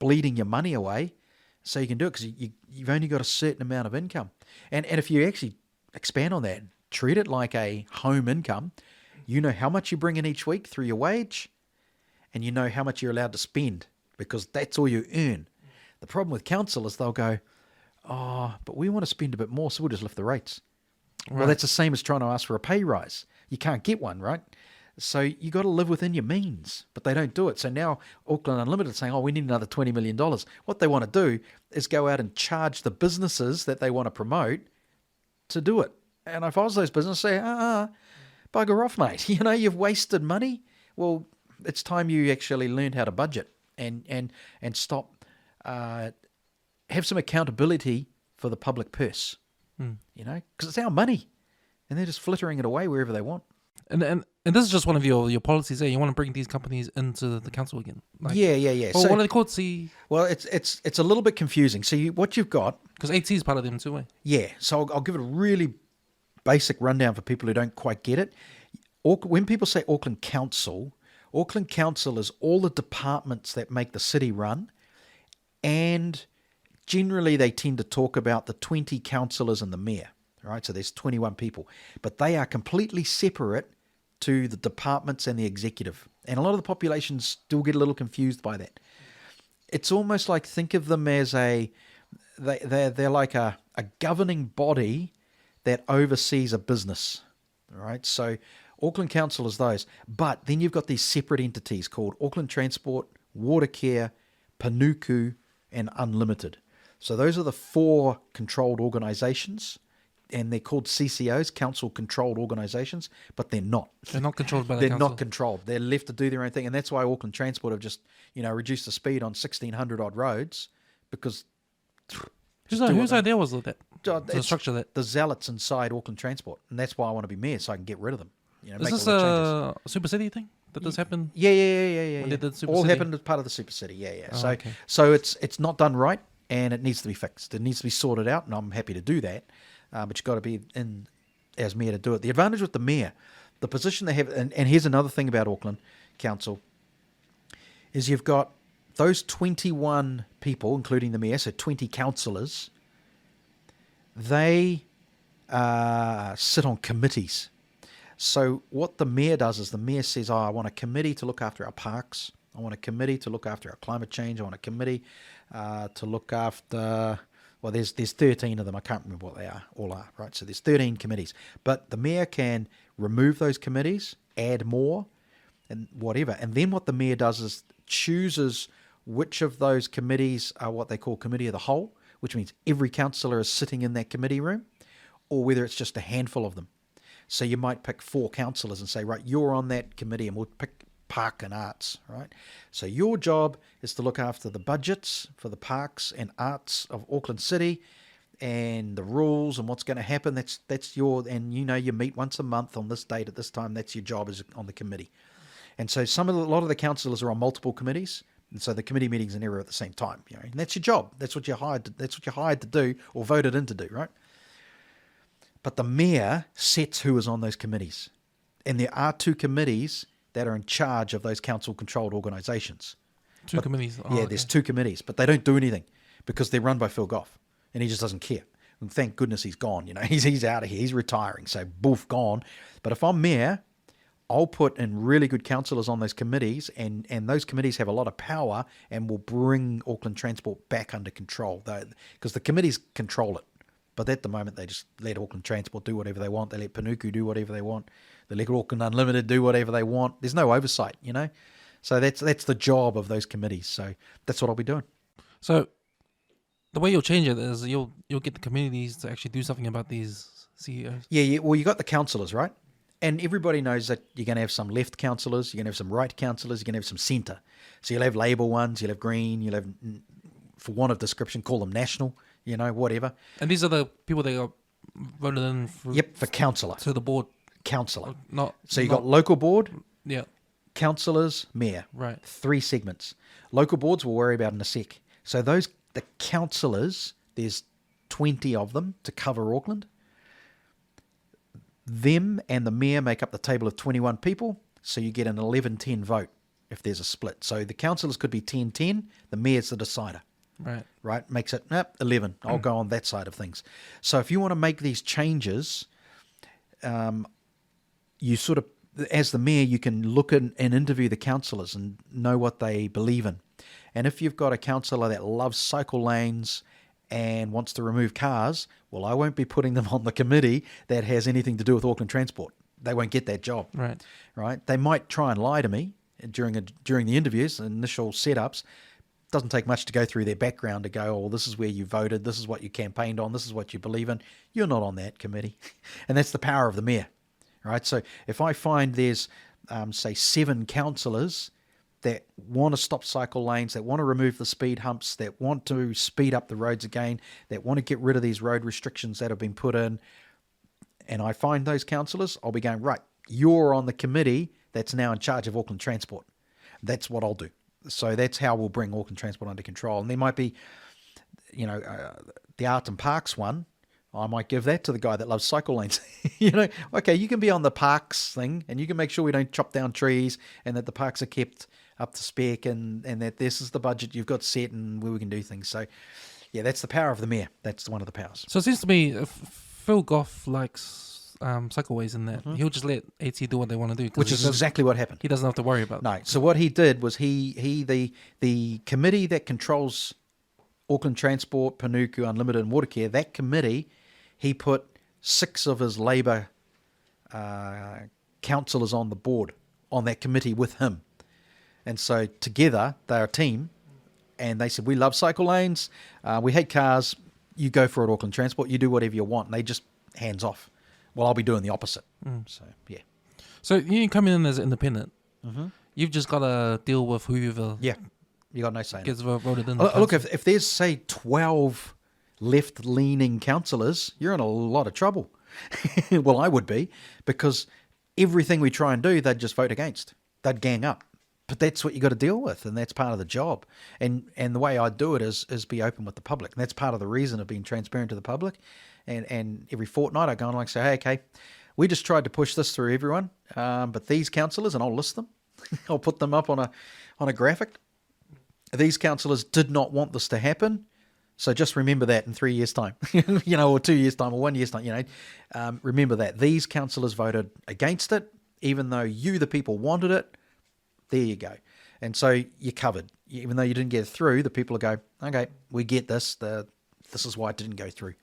bleeding your money away so you can do it, because you've only got a certain amount of income. And if you actually expand on that, treat it like a home income. You know how much you bring in each week through your wage, and you know how much you're allowed to spend because that's all you earn. The problem with council is they'll go, but we want to spend a bit more, so we'll just lift the rates. Right. Well, that's the same as trying to ask for a pay rise. You can't get one, right? So you got to live within your means, but they don't do it. So now Auckland Unlimited is saying, we need another $20 million. What they want to do is go out and charge the businesses that they want to promote to do it. And if I was those businesses, say, bugger off, mate. You've wasted money. Well, it's time you actually learned how to budget and stop, have some accountability for the public purse, because it's our money, and they're just flittering it away wherever they want. And this is just one of your policies there. You want to bring these companies into the council again. Yeah. Well, So, what are they called? See, well, it's a little bit confusing. So what you've got, because AT is part of them too, eh? yeah. So I'll give it a really basic rundown for people who don't quite get it. When people say Auckland Council is all the departments that make the city run, and generally they tend to talk about the 20 councillors and the mayor, right? So there's 21 people, but they are completely separate to the departments and the executive. And a lot of the population still get a little confused by that. It's almost like, think of them as they're like a governing body that oversees a business, right? So Auckland Council is those. But then you've got these separate entities called Auckland Transport, Watercare, Panuku, and Unlimited. So those are the 4 controlled organisations, and they're called CCOs, council-controlled organisations, but they're not. They're not controlled by the They're council. not controlled. They're left to do their own thing, and that's why Auckland Transport have just, reduced the speed on 1,600-odd roads, because... Whose idea was that? It's To structure that? the zealots inside Auckland Transport, and that's why I want to be mayor, so I can get rid of them. Is make this all the changes. a Super City thing? Did this happen? Yeah. When they did Super All City? happened as part of the Super City. Yeah. Oh, So, okay. so it's not done right, and it needs to be fixed. It needs to be sorted out, and I'm happy to do that. But you've got to be in as mayor to do it. The advantage with the mayor, the position they have, and here's another thing about Auckland Council, is you've got those 21 people, including the mayor, so 20 councillors. They sit on committees. So what the mayor does is the mayor says, I want a committee to look after our parks. I want a committee to look after our climate change. I want a committee to look after... Well, there's 13 of them. I can't remember what they all are, right? So there's 13 committees. But the mayor can remove those committees, add more, and whatever. And then what the mayor does is chooses which of those committees are what they call committee of the whole, which means every councillor is sitting in that committee room, or whether it's just a handful of them. So you might pick 4 councillors and say, right, you're on that committee, and we'll pick park and arts, right? So your job is to look after the budgets for the parks and arts of Auckland City, and the rules and what's going to happen. That's your, and you meet once a month on this date at this time. That's your job, is on the committee. And so a lot of the councillors are on multiple committees, and so the committee meetings are never at the same time. And that's your job. That's what you're hired to do, or voted in to do, right? But the mayor sets who is on those committees. And there are 2 committees that are in charge of those council-controlled organisations. Two committees. Oh, Yeah, okay. there's 2 committees, but they don't do anything because they're run by Phil Goff, and he just doesn't care. And thank goodness he's gone. He's out of here. He's retiring, so boof, gone. But if I'm mayor, I'll put in really good councillors on those committees, and those committees have a lot of power and will bring Auckland Transport back under control, because the committees control it. But at the moment, they just let Auckland Transport do whatever they want. They let Panuku do whatever they want. They let Auckland Unlimited do whatever they want. There's no oversight, So that's the job of those committees. So that's what I'll be doing. So the way you'll change it is you'll get the communities to actually do something about these CEOs. Yeah. Well, you got the councillors, right? And everybody knows that you're going to have some left councillors, you're going to have some right councillors, you're going to have some centre. So you'll have Labour ones, you'll have Green, you'll have, for want of description, call them National, whatever. And these are the people that got voted in For councillor. to the board. Councillor. So you not- got local board, Yeah, councillors, mayor. right. 3 segments. Local boards we'll worry about in a sec. So the councillors, there's 20 of them to cover Auckland. Them and the mayor make up the table of 21 people, so you get an 11-10 vote if there's a split. So the councillors could be 10-10, the mayor's the decider. Right? Makes it 11. I'll go on that side of things. So if you want to make these changes, you sort of, as the mayor, you can look and interview the councillors and know what they believe in. And if you've got a councillor that loves cycle lanes and wants to remove cars, well, I won't be putting them on the committee that has anything to do with Auckland Transport. They won't get that job. Right? They might try and lie to me during the interviews, initial setups. doesn't take much to go through their background to go, oh, this is where you voted, this is what you campaigned on, this is what you believe in. You're not on that committee. And that's the power of the mayor, right? So if I find there's, say, 7 councillors that want to stop cycle lanes, that want to remove the speed humps, that want to speed up the roads again, that want to get rid of these road restrictions that have been put in, and I find those councillors, I'll be going, right, you're on the committee that's now in charge of Auckland Transport. That's what I'll do. So that's how we'll bring Auckland Transport under control. And there might be, the Art and Parks one, I might give that to the guy that loves cycle lanes. Okay, you can be on the parks thing, and you can make sure we don't chop down trees, and that the parks are kept up to spec, and that this is the budget you've got set and where we can do things. So, yeah, that's the power of the mayor. That's one of the powers. So it seems to me Phil Goff likes cycleways in that. He'll just let AT do what they want to do. Which is exactly what happened. He doesn't have to worry about it. No. So what he did was the committee that controls Auckland Transport, Panuku, Unlimited and Watercare, that committee, he put 6 of his Labour councillors on the board, on that committee with him. And so together, they're a team, and they said, we love cycle lanes, we hate cars, you go for it, Auckland Transport, you do whatever you want. And they just hands off. Well, I'll be doing the opposite. So, yeah. So you come in as independent. You've just got to deal with whoever Yeah, you got no say in it. gets voted in. Look, if there's, say, 12 left-leaning councillors, you're in a lot of trouble. Well, I would be, because everything we try and do, they'd just vote against. They'd gang up. But that's what you got to deal with, and that's part of the job. And the way I do it is be open with the public. And that's part of the reason of being transparent to the public. And every fortnight I go and say, hey, okay, we just tried to push this through everyone, but these councillors, and I'll list them, I'll put them up on a graphic. These councillors did not want this to happen, so just remember that in 3 years' time, or 2 years' time, or 1 year's time. Remember that these councillors voted against it, even though you, the people, wanted it. There you go. And so you're covered. Even though you didn't get it through, the people will go, okay, we get this. This is why it didn't go through.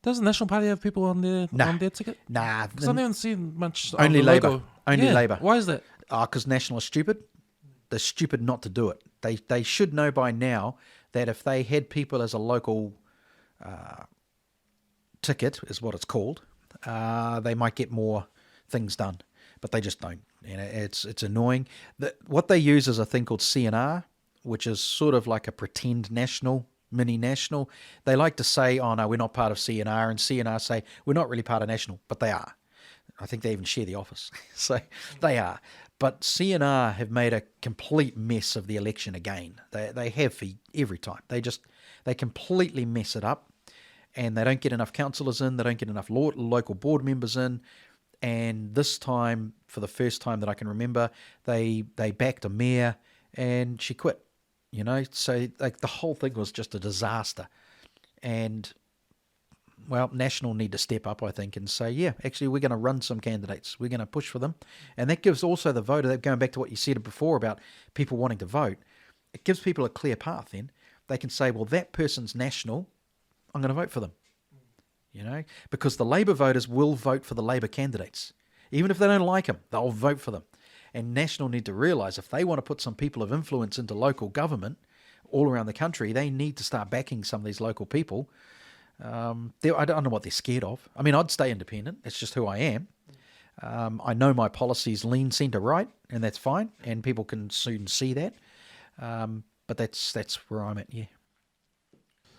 Does the National Party have people on their ticket? Nah. Because I haven't seen much. Only of the Labour. logo. Only Labour. Why is that? Because National are stupid. They're stupid not to do it. They should know by now that if they had people as a local ticket, is what it's called, they might get more things done. But they just don't. It's annoying. What they use is a thing called CNR, which is sort of like a pretend national, mini national. They like to say, oh no, we're not part of CNR, and CNR say, we're not really part of national, but they are. I think they even share the office. So they are. But CNR have made a complete mess of the election again. They have for every time. They completely mess it up, and they don't get enough councillors in, they don't get enough local board members in. And this time, for the first time that I can remember, they backed a mayor and she quit. So like the whole thing was just a disaster. And well, National need to step up, I think, and say, yeah, actually we're going to run some candidates. We're going to push for them. And that gives also the voter, going back to what you said before about people wanting to vote, it gives people a clear path then. They can say, well, that person's National, I'm going to vote for them. Because the Labour voters will vote for the Labour candidates. Even if they don't like them, they'll vote for them. And National need to realise if they want to put some people of influence into local government all around the country, they need to start backing some of these local people. I don't know what they're scared of. I mean, I'd stay independent. It's just who I am. I know my policies lean centre right, and that's fine, and people can soon see that. But that's where I'm at, yeah.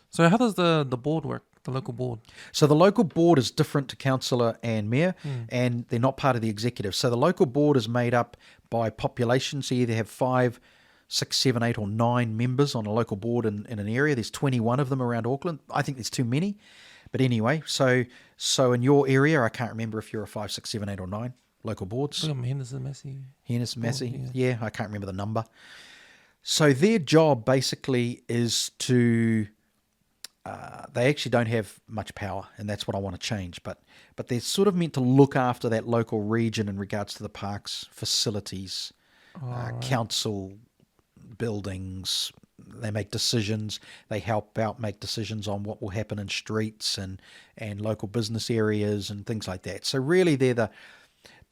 So how does the board work, the local board? So the local board is different to councillor and mayor, and they're not part of the executive. So the local board is made up by population. So you either have 5, 6, 7, 8 or 9 members on a local board in an area. There's 21 of them around Auckland. I think there's too many. But anyway, so in your area, I can't remember if you're a 5, 6, 7, 8 or 9 local boards. Henderson, Massey. Yeah, I can't remember the number. So their job basically is to... they actually don't have much power, and that's what I want to change. But they're sort of meant to look after that local region in regards to the parks, facilities, council buildings. They make decisions. They help out make decisions on what will happen in streets and local business areas and things like that. So really, they're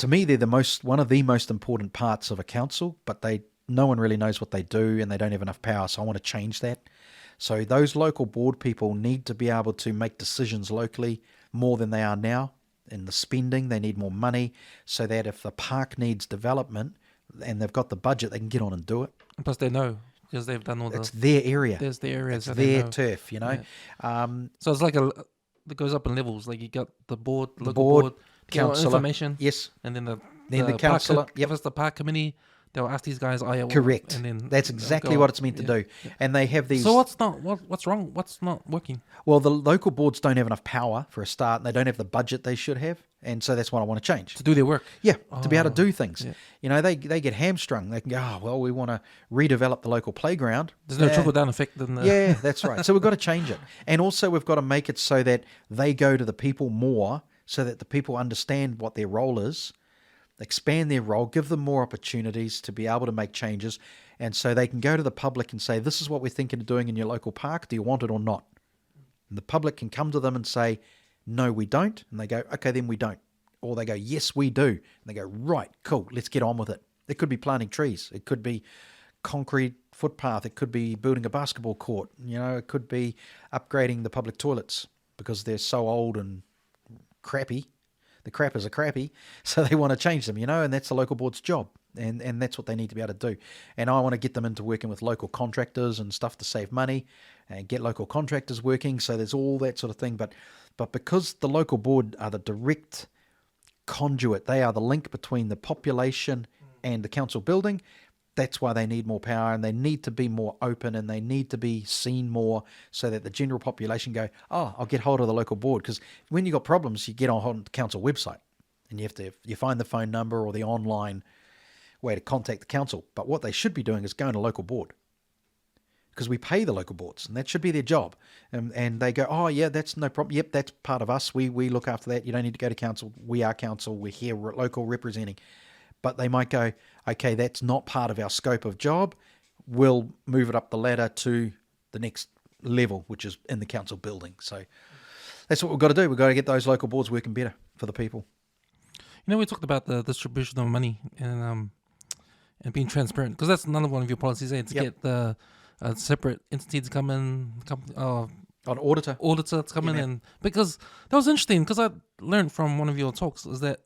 one of the most important parts of a council, but they no one really knows what they do and they don't have enough power. So I want to change that. So those local board people need to be able to make decisions locally more than they are now. In the spending, they need more money so that if the park needs development and they've got the budget, they can get on and do it. And plus, they know because they've done all the. It's their area. There's the area. It's so their they know. turf, you know. Yeah. So it's like it goes up in levels. Like you got the board, local board, board, councillor, information. yes. And then the councillor. Yep. If it's the park committee, they'll ask these guys. Oh yeah, Correct. And then that's exactly what it's meant to do. Yeah. And they have these. So what's wrong? What's not working? Well, the local boards don't have enough power for a start, and they don't have the budget they should have, and so that's what I want to change. To do their work. Yeah, to be able to do things. Yeah. You know, they get hamstrung. They can go, oh, well, we want to redevelop the local playground. There's no trickle-down effect. Yeah, that's right. So we've got to change it. And also we've got to make it so that they go to the people more, so that the people understand what their role is, expand their role, give them more opportunities to be able to make changes, and so they can go to the public and say, this is what we're thinking of doing in your local park. Do you want it or not? And the public can come to them and say, no, we don't. And they go, okay, then we don't. Or they go, yes, we do. And they go, right, cool, let's get on with it. It could be planting trees. It could be concrete footpath. It could be building a basketball court. You know, it could be upgrading the public toilets because they're so old and crappy. The crappers are crappy, so they want to change them, you know, and that's the local board's job. And that's what they need to be able to do. And I want to get them into working with local contractors and stuff to save money and get local contractors working. So there's all that sort of thing. But because the local board are the direct conduit, they are the link between the population and the council building, that's why they need more power, and they need to be more open, and they need to be seen more so that the general population go, oh, I'll get hold of the local board. Because when you got problems, you get on the council website and you find the phone number or the online way to contact the council. But what they should be doing is going to local board, because we pay the local boards and that should be their job. And they go, oh yeah, that's no problem. Yep, that's part of us. We look after that. You don't need to go to council. We are council. We're here, we're local representing. But they might go, okay, that's not part of our scope of job. We'll move it up the ladder to the next level, which is in the council building. So that's what we've got to do. We've got to get those local boards working better for the people. You know, we talked about the distribution of money and being transparent, because that's another one of your policies, to get the separate entity to come in, An auditor to come in, and because that was interesting, because I learned from one of your talks is that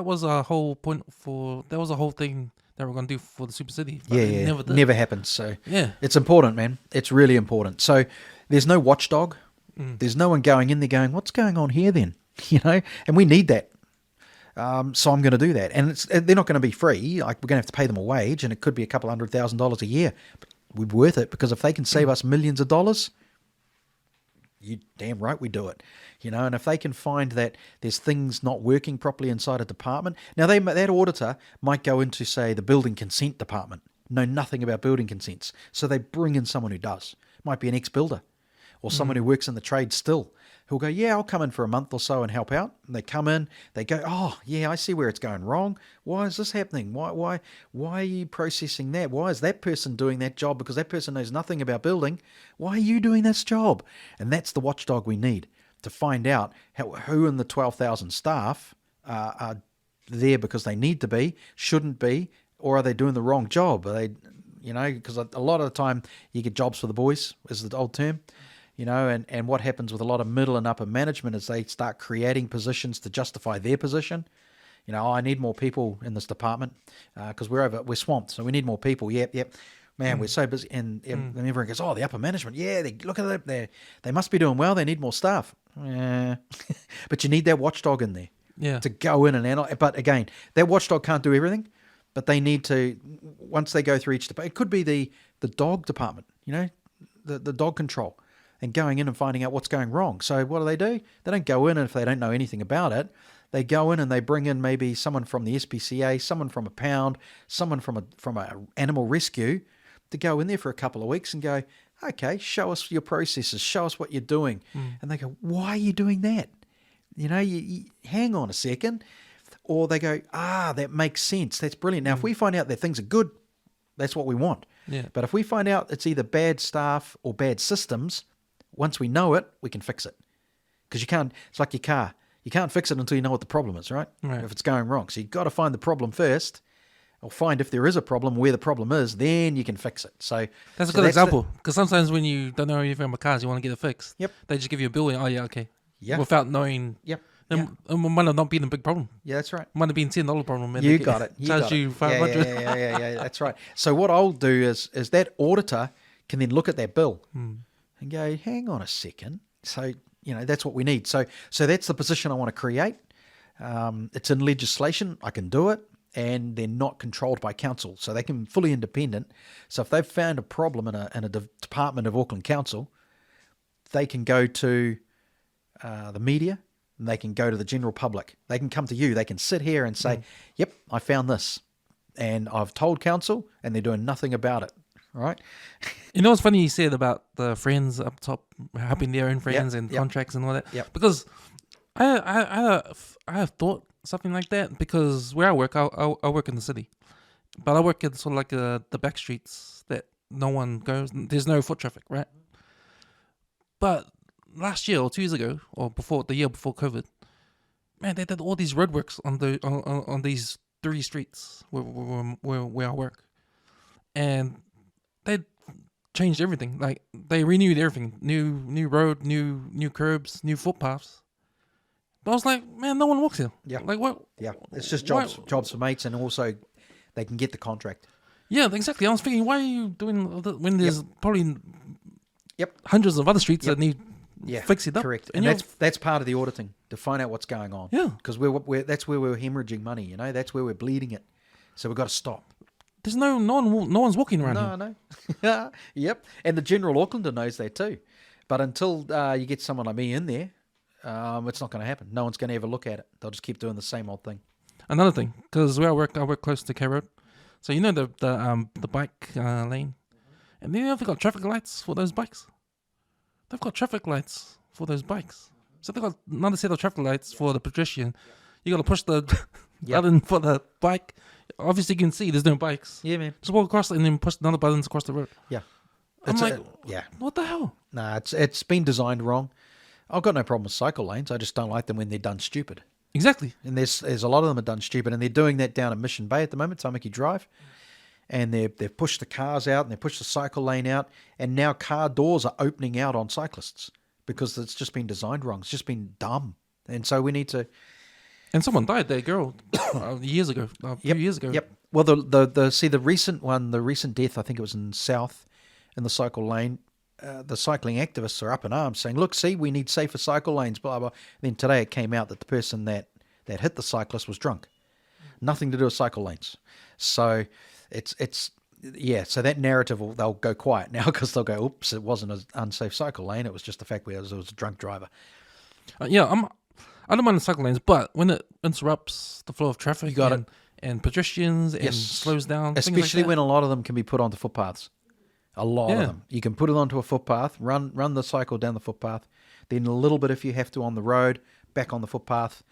was a whole thing that we're going to do for the Super City. But it never happened. So it's important, man. It's really important. So there's no watchdog. There's no one going in there going, what's going on here then? You know, and we need that. So I'm going to do that. And they're not going to be free. Like, we're going to have to pay them a wage, and it could be a couple $100,000 a year. But we're worth it, because if they can save us millions of dollars, you damn right we do it. You know, and if they can find that there's things not working properly inside a department. Now, that auditor might go into, say, the building consent department, know nothing about building consents. So they bring in someone who does. Might be an ex-builder or someone who works in the trade still, who'll go, yeah, I'll come in for a month or so and help out. And they come in, they go, oh, yeah, I see where it's going wrong. Why is this happening? Why are you processing that? Why is that person doing that job? Because that person knows nothing about building. Why are you doing this job? And that's the watchdog we need, to find out who in the 12,000 staff are there because they need to be, shouldn't be, or are they doing the wrong job? Are they, you know, because a lot of the time you get jobs for the boys, is the old term. You know, and what happens with a lot of middle and upper management is they start creating positions to justify their position. You know, I need more people in this department because we're swamped, so we need more people. Yep. Man, we're so busy. And everyone goes, oh, the upper management, yeah, look at that. They must be doing well. They need more staff. But you need that watchdog in there to go in and analyze. But again, that watchdog can't do everything, but they need to, once they go through each department, it could be the dog department, you know, the dog control. And going in and finding out what's going wrong. So what do? They don't go in, and if they don't know anything about it, they go in and they bring in maybe someone from the SPCA, someone from a pound, someone from a animal rescue, to go in there for a couple of weeks and go, okay, show us your processes, show us what you're doing. And they go, why are you doing that? You know, you hang on a second. Or they go, that makes sense. That's brilliant. Now, if we find out that things are good, that's what we want. Yeah. But if we find out it's either bad staff or bad systems, once we know it, we can fix it. Because it's like your car. You can't fix it until you know what the problem is, right? If it's going wrong. So you've got to find the problem first, or find if there is a problem, where the problem is, then you can fix it. So That's a so good the- example. Because sometimes when you don't know anything about cars, you want to get it fixed. Yep. They just give you a bill and, oh, yeah, okay. Yeah. Without knowing. Yep. It might have not been a big problem. Yeah, that's right. Might have been $10 problem. And You they got it. You charge got you it. 500. Yeah, that's right. So what I'll do is that auditor can then look at that bill and go, hang on a second. So, that's what we need. So that's the position I want to create. It's in legislation. I can do it. And they're not controlled by council. So they can be fully independent. So if they've found a problem in a department of Auckland Council, they can go to the media, and they can go to the general public. They can come to you. They can sit here and say, yep, I found this. And I've told council, and they're doing nothing about it. Right? You know what's funny you said about the friends up top helping their own friends and contracts and all that? Yep. Because I have thought something like that, because where I work, I work in the city. But I work in sort of like the back streets that no one goes. There's no foot traffic, right? But last year or 2 years ago, or the year before COVID, man, they did all these roadworks on these 3 streets where I work, and they changed everything. Like they renewed everything, new road, new curbs, new footpaths. But I was like, man, no one walks here. Yeah. Like what? Yeah. It's just jobs for mates, and also they can get the contract. Yeah, exactly. I was thinking, why are you doing all that when there's probably hundreds of other streets that need fix it up? Correct. And that's part of the auditing, to find out what's going on. Yeah. Because that's where we're hemorrhaging money. That's where we're bleeding it. So we've got to stop. There's no one's walking around here. No. Yep. And the general Aucklander knows that too. But until you get someone like me in there, it's not going to happen. No one's going to ever look at it. They'll just keep doing the same old thing. Another thing, because where I work close to K Road, so the bike lane, and they've got traffic lights for those bikes. They've got traffic lights for those bikes. So they've got another set of traffic lights for the pedestrian. You got to push the button for the bike. Obviously, you can see there's no bikes. Yeah, man. Just walk across and then push another buttons across the road. Yeah. I'm like, yeah. What the hell? Nah, it's been designed wrong. I've got no problem with cycle lanes. I just don't like them when they're done stupid. Exactly. And there's a lot of them are done stupid, and they're doing that down at Mission Bay at the moment, Tamaki Drive. And they've pushed the cars out, and they've pushed the cycle lane out, and now car doors are opening out on cyclists because it's just been designed wrong. It's just been dumb. And so we need to... And someone died, that girl, years ago, a few years ago. Yep. Well, the recent death, I think it was in South, in the cycle lane, the cycling activists are up in arms saying, look, see, we need safer cycle lanes, blah, blah. Then today it came out that the person that hit the cyclist was drunk. Nothing to do with cycle lanes. So so that narrative, they'll go quiet now because they'll go, oops, it wasn't an unsafe cycle lane. It was just the fact it was a drunk driver. I don't mind the cycle lanes, but when it interrupts the flow of traffic and pedestrians and slows down, especially when a lot of them can be put onto footpaths. A lot of them. You can put it onto a footpath, run the cycle down the footpath, then a little bit if you have to on the road, back on the footpath.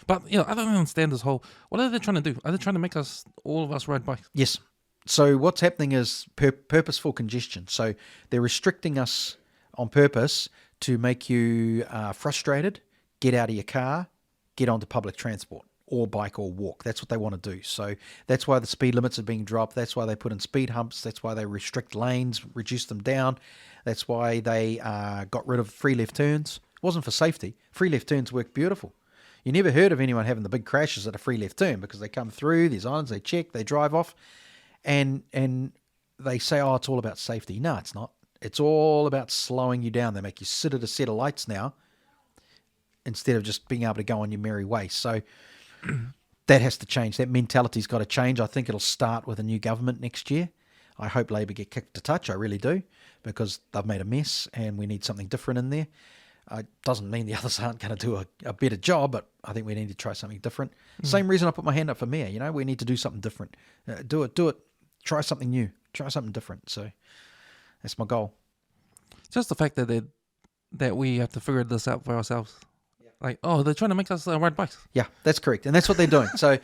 But I don't understand this whole. What are they trying to do? Are they trying to make all of us ride bikes? Yes. So what's happening is purposeful congestion. So they're restricting us on purpose to make you frustrated, get out of your car, get onto public transport or bike or walk. That's what they want to do. So that's why the speed limits are being dropped. That's why they put in speed humps. That's why they restrict lanes, reduce them down. That's why they got rid of free left turns. It wasn't for safety. Free left turns work beautiful. You never heard of anyone having the big crashes at a free left turn because they come through, there's islands, they check, they drive off, and they say, oh, it's all about safety. No, it's not. It's all about slowing you down. They make you sit at a set of lights now instead of just being able to go on your merry way. So that has to change. That mentality's got to change. I think it'll start with a new government next year. I hope Labor get kicked a touch. I really do, because they've made a mess and we need something different in there. It doesn't mean the others aren't going to do a better job, but I think we need to try something different. Same reason I put my hand up for Mayor. We need to do something different. Do it. Try something new. Try something different. So that's my goal. Just the fact that we have to figure this out for ourselves. Yeah. Like, they're trying to make us ride bikes. Yeah, that's correct, and that's what they're doing. So,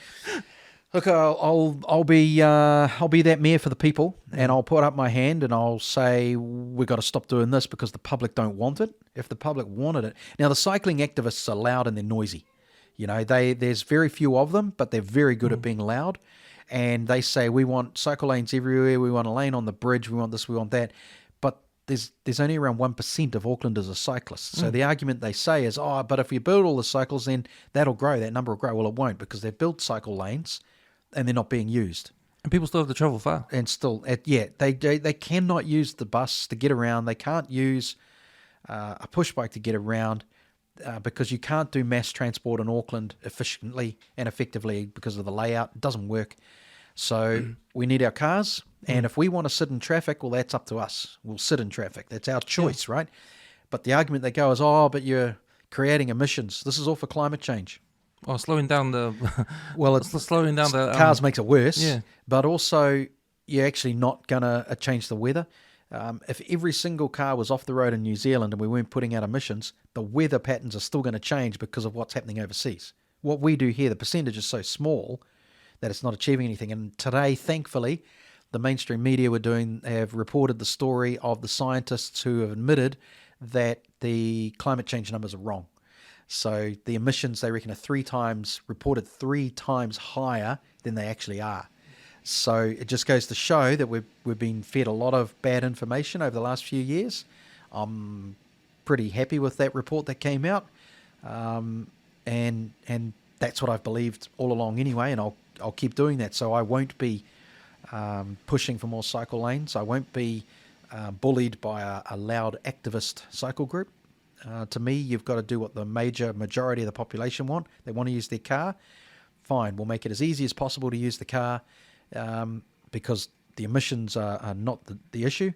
look, I'll be that mayor for the people, and I'll put up my hand and I'll say we've got to stop doing this because the public don't want it. If the public wanted it, now the cycling activists are loud and they're noisy. There's very few of them, but they're very good at being loud. and they say we want cycle lanes everywhere, we want a lane on the bridge, we want this, we want that, but there's only around 1% of Aucklanders are cyclists. So the argument they say is, but if you build all the cycles, then that'll grow, that number will grow. Well, it won't, because they've built cycle lanes and they're not being used. And people still have to travel far. And still, they cannot use the bus to get around. They can't use a push bike to get around because you can't do mass transport in Auckland efficiently and effectively because of the layout. It doesn't work. So we need our cars. And if we want to sit in traffic, well, that's up to us. We'll sit in traffic. That's our choice, right? But the argument they go is, but you're creating emissions. This is all for climate change. Oh, slowing down the... Well, it's slowing down the... cars makes it worse. Yeah. But also, you're actually not going to change the weather. If every single car was off the road in New Zealand and we weren't putting out emissions, the weather patterns are still going to change because of what's happening overseas. What we do here, the percentage is so small that it's not achieving anything. And today, thankfully, the mainstream media have reported the story of the scientists who have admitted that the climate change numbers are wrong. So the emissions, they reckon, are reported three times higher than they actually are. So it just goes to show that we've been fed a lot of bad information over the last few years. I'm pretty happy with that report that came out, and that's what I've believed all along anyway. And I'll keep doing that. So I won't be pushing for more cycle lanes. I won't be bullied by a loud activist cycle group. To me, you've got to do what the majority of the population want. They want to use their car. Fine, we'll make it as easy as possible to use the car because the emissions are not the issue.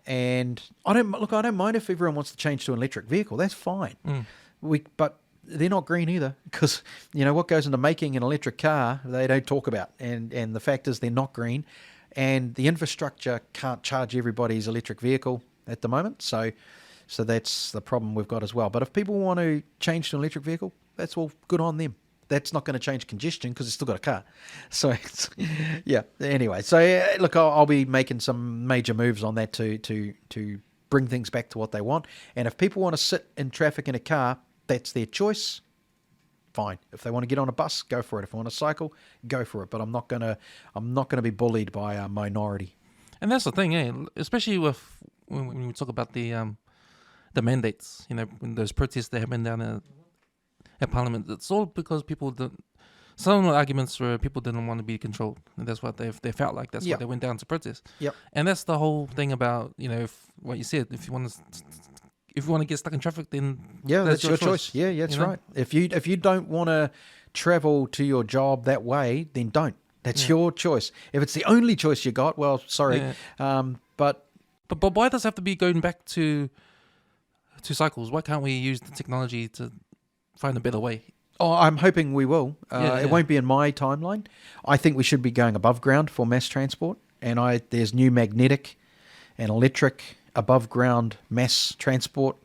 And I don't mind if everyone wants to change to an electric vehicle. That's fine. But they're not green either, because what goes into making an electric car they don't talk about, and the fact is they're not green, and the infrastructure can't charge everybody's electric vehicle at the moment. So that's the problem we've got as well. But if people want to change to an electric vehicle, that's all good on them. That's not going to change congestion because they've still got a car. So anyway, so look, I'll be making some major moves on that to bring things back to what they want. And if people want to sit in traffic in a car, that's their choice. Fine. If they want to get on a bus, go for it. If they want to cycle, go for it. But I'm not gonna be bullied by a minority. And that's the thing, especially when we talk about the mandates. When those protests that happen down at Parliament, it's all because people didn't. Some of the arguments were people didn't want to be controlled, and that's what they felt like. That's why they went down to protest. Yep. And that's the whole thing about if what you said. If you want to get stuck in traffic, then that's your choice. Yeah, that's right. If you don't want to travel to your job that way, then don't. That's your choice. If it's the only choice you got, well, sorry. Yeah. But why does it have to be going back to cycles? Why can't we use the technology to find a better way? Oh, I'm hoping we will. It won't be in my timeline. I think we should be going above ground for mass transport. And there's new magnetic and electric above ground mass transport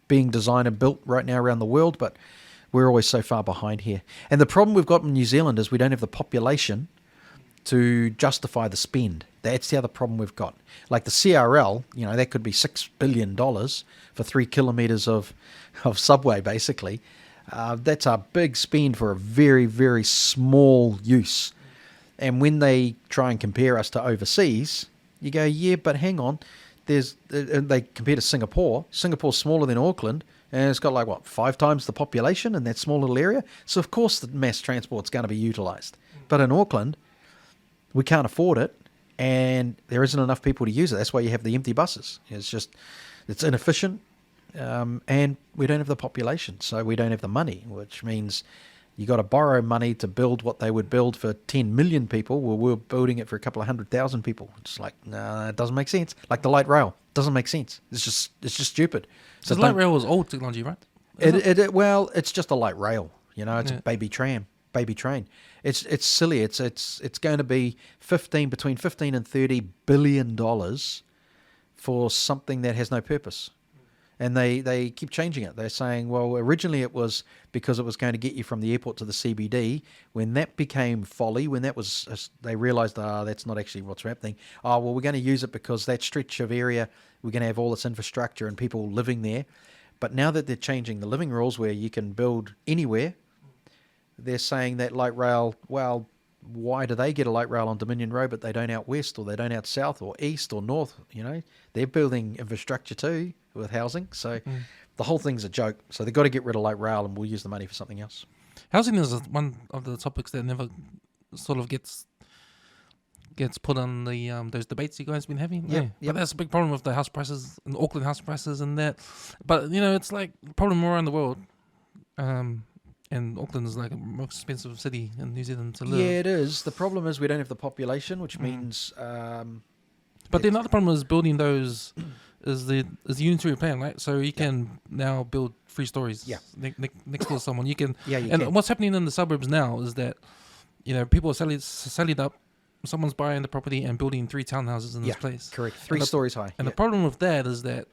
being designed and built right now around the world. But we're always so far behind here. And the problem we've got in New Zealand is we don't have the population to justify the spend. That's the other problem we've got. Like the CRL, that could be $6 billion for 3 kilometres of subway, basically. That's a big spend for a very, very small use. And when they try and compare us to overseas, you go, but hang on. They compare to Singapore. Singapore's smaller than Auckland, and it's got 5 times the population in that small little area. So of course the mass transport's going to be utilised. But in Auckland, we can't afford it, and there isn't enough people to use it. That's why you have the empty buses. It's inefficient. And we don't have the population, so we don't have the money, which means you got to borrow money to build what they would build for 10 million people. Well, we're building it for a couple of 100,000 people. It's it doesn't make sense. Like the light rail doesn't make sense. It's just stupid. So the light rail was old technology, right? Well, it's just a light rail. It's a baby train. It's silly. It's going to be between 15 and $30 billion for something that has no purpose. And they keep changing it. They're saying, well, originally it was because it was going to get you from the airport to the CBD. When that became folly, when that was, they realised, that's not actually what's happening. Well, we're going to use it because that stretch of area, we're going to have all this infrastructure and people living there. But now that they're changing the living rules where you can build anywhere, they're saying that light rail, well, why do they get a light rail on Dominion Road, but they don't out west, or they don't out south, or east, or north? You know, they're building infrastructure too with housing. So the whole thing's a joke. So they've got to get rid of light rail, and we'll use the money for something else. Housing is one of the topics that never sort of gets put on the those debates you guys have been having. Yeah. But that's a big problem with the house prices, and Auckland house prices and that. But, you know, it's like a problem around the world. And Auckland is like a most expensive city in New Zealand to live. Yeah, it is. The problem is we don't have the population, which means... but the other problem is building those... Is the unitary plan, right? So you can now build 3 stories next to someone. You can, Yeah, you and can. what's happening in the suburbs now is that, you know, people are selling up. Someone's buying the property and building 3 townhouses in this place. Correct. 3 stories high. And the problem with that is that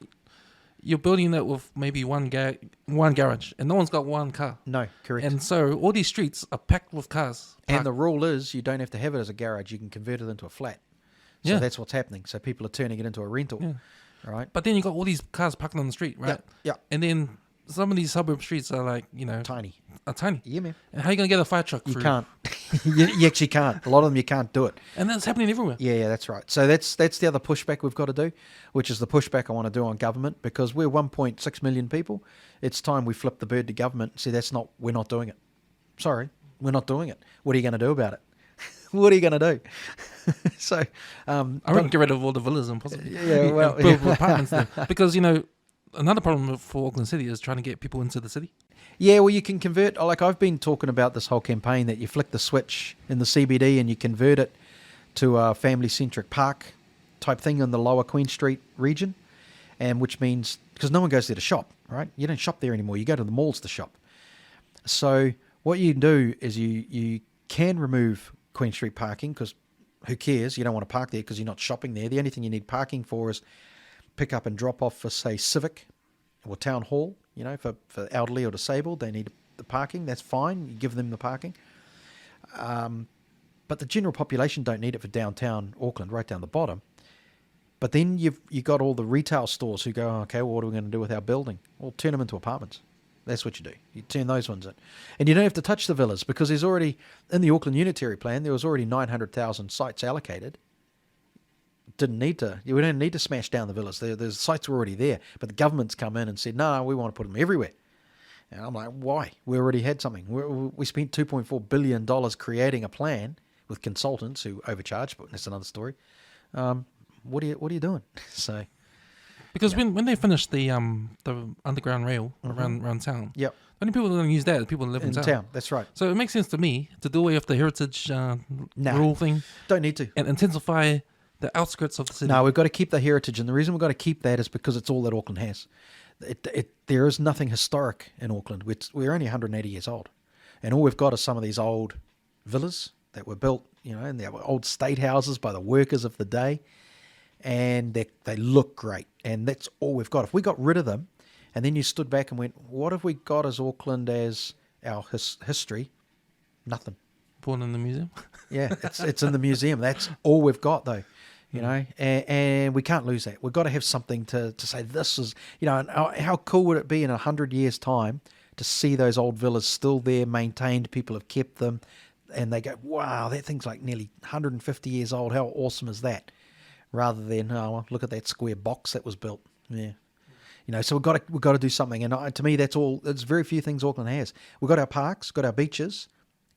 you're building that with maybe one garage, and no one's got one car. No, correct. And so all these streets are packed with cars. And the rule is you don't have to have it as a garage. You can convert it into a flat. So that's what's happening. So people are turning it into a rental. Yeah. Right. But then you got all these cars parked on the street, right? Yeah. And then some of these suburb streets are like, you know, Tiny. tiny. Yeah, man. And how are you going to get a fire truck You through? can't. you actually can't. A lot of them you can't do it. And that's happening everywhere. Yeah, that's right. So that's the other pushback we've got to do, which is the pushback I want to do on government, because we're 1.6 million people. It's time we flip the bird to government and say we're not doing it. Sorry, we're not doing it. What are you going to do about it? What are you going to do? So, I reckon get rid of all the villas and possibly build apartments there. Because, you know, another problem for Auckland City is trying to get people into the city. Yeah, well, you can convert. Like I've been talking about this whole campaign that you flick the switch in the CBD and you convert it to a family-centric park type thing in the lower Queen Street region, and which means because no one goes there to shop, right? You don't shop there anymore. You go to the malls to shop. So what you do is you can remove Queen Street parking, because who cares? You don't want to park there because you're not shopping there. The only thing you need parking for is pick up and drop off for, say, Civic or Town Hall. You know, for elderly or disabled, they need the parking. That's fine. You give them the parking. But the general population don't need it for downtown Auckland, right down the bottom. But then you got all the retail stores who go, okay, well, what are we going to do with our building? Well, turn them into apartments. That's what you do. You turn those ones in. And you don't have to touch the villas, because there's already, in the Auckland Unitary Plan, there was already 900,000 sites allocated. We don't need to smash down the villas. The sites were already there, but the government's come in and said, no, we want to put them everywhere. And I'm like, why? We already had something. We spent $2.4 billion creating a plan with consultants who overcharged, but that's another story. What are you doing? So, because when they finish the underground rail around town, yep. the only people who are going to use that are people who live in town. That's right. So it makes sense to me to do away with the heritage rule thing. Don't need to. And intensify the outskirts of the city. No, we've got to keep the heritage, and the reason we've got to keep that is because it's all that Auckland has. There is nothing historic in Auckland. We're only 180 years old, and all we've got is some of these old villas that were built, you know, and they were old state houses by the workers of the day, and they look great, and that's all we've got. If we got rid of them, and then you stood back and went, what have we got as Auckland as our history? Nothing. Born in the museum. Yeah, it's in the museum. That's all we've got, though. You know, and we can't lose that. We've got to have something to say this is, you know, and how cool would it be in 100 years' time to see those old villas still there, maintained, people have kept them, and they go, wow, that thing's like nearly 150 years old. How awesome is that? Rather than, oh, well, look at that square box that was built. Yeah. You know, so we've got to do something. And to me, that's all. There's very few things Auckland has. We've got our parks, got our beaches,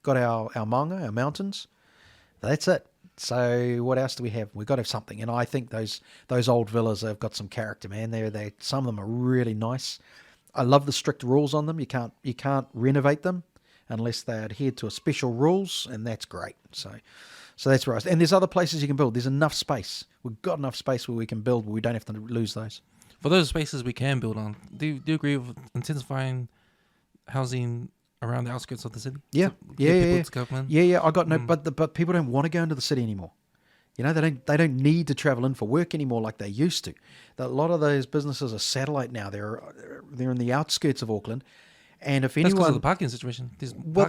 got our maunga, our mountains. That's it. So what else do we have? We've got to have something, and I think those old villas have got some character, man. They some of them are really nice. I love the strict rules on them. You can't renovate them unless they adhere to a special rules, and that's great. So that's right. And there's other places you can build. There's enough space. We've got enough space where we can build, where we don't have to lose those. For those spaces we can build on, do you agree with intensifying housing around the outskirts of the city? Yeah, Yeah. I got no, but people don't want to go into the city anymore. You know, they don't need to travel in for work anymore like they used to. A lot of those businesses are satellite now. They're in the outskirts of Auckland, and if anyone, that's because of the parking situation. Well,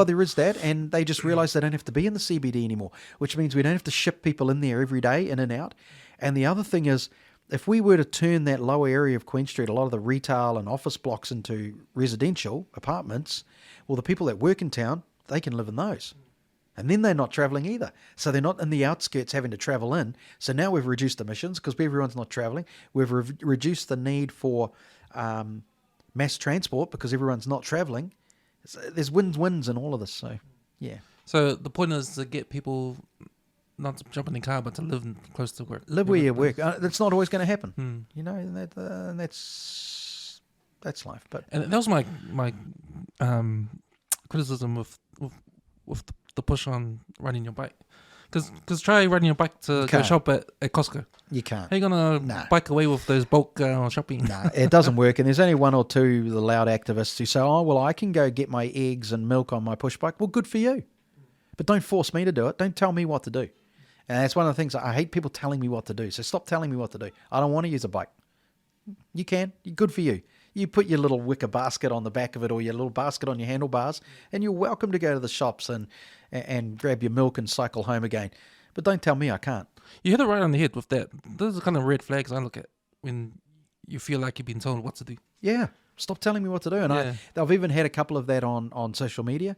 there is that, and they just realise they don't have to be in the CBD anymore, which means we don't have to ship people in there every day, in and out. And the other thing is, if we were to turn that lower area of Queen Street, a lot of the retail and office blocks, into residential apartments, well, the people that work in town, they can live in those. And then they're not travelling either. So they're not in the outskirts having to travel in. So now we've reduced emissions because everyone's not travelling. We've reduced the need for mass transport because everyone's not travelling. So there's wins-wins in all of this. So, yeah. So the point is to get people not to jump in the car, but to live close to work. Live where you work. That's not always going to happen. You know, and that's life. But and that was my criticism with the push on riding your bike. Because try riding your bike to go shop at Costco. You can't. How are you going to bike away with those bulk shopping? No, it doesn't work. And there's only one or two the loud activists who say, oh, well, I can go get my eggs and milk on my push bike. Well, good for you. But don't force me to do it. Don't tell me what to do. And that's one of the things. I hate people telling me what to do. So stop telling me what to do. I don't want to use a bike. You can. Good for you. You put your little wicker basket on the back of it or your little basket on your handlebars, and you're welcome to go to the shops and grab your milk and cycle home again. But don't tell me I can't. You hit it right on the head with that. Those are the kind of red flags I look at when you feel like you've been told what to do. Yeah. Stop telling me what to do. And I've even had a couple of that on social media,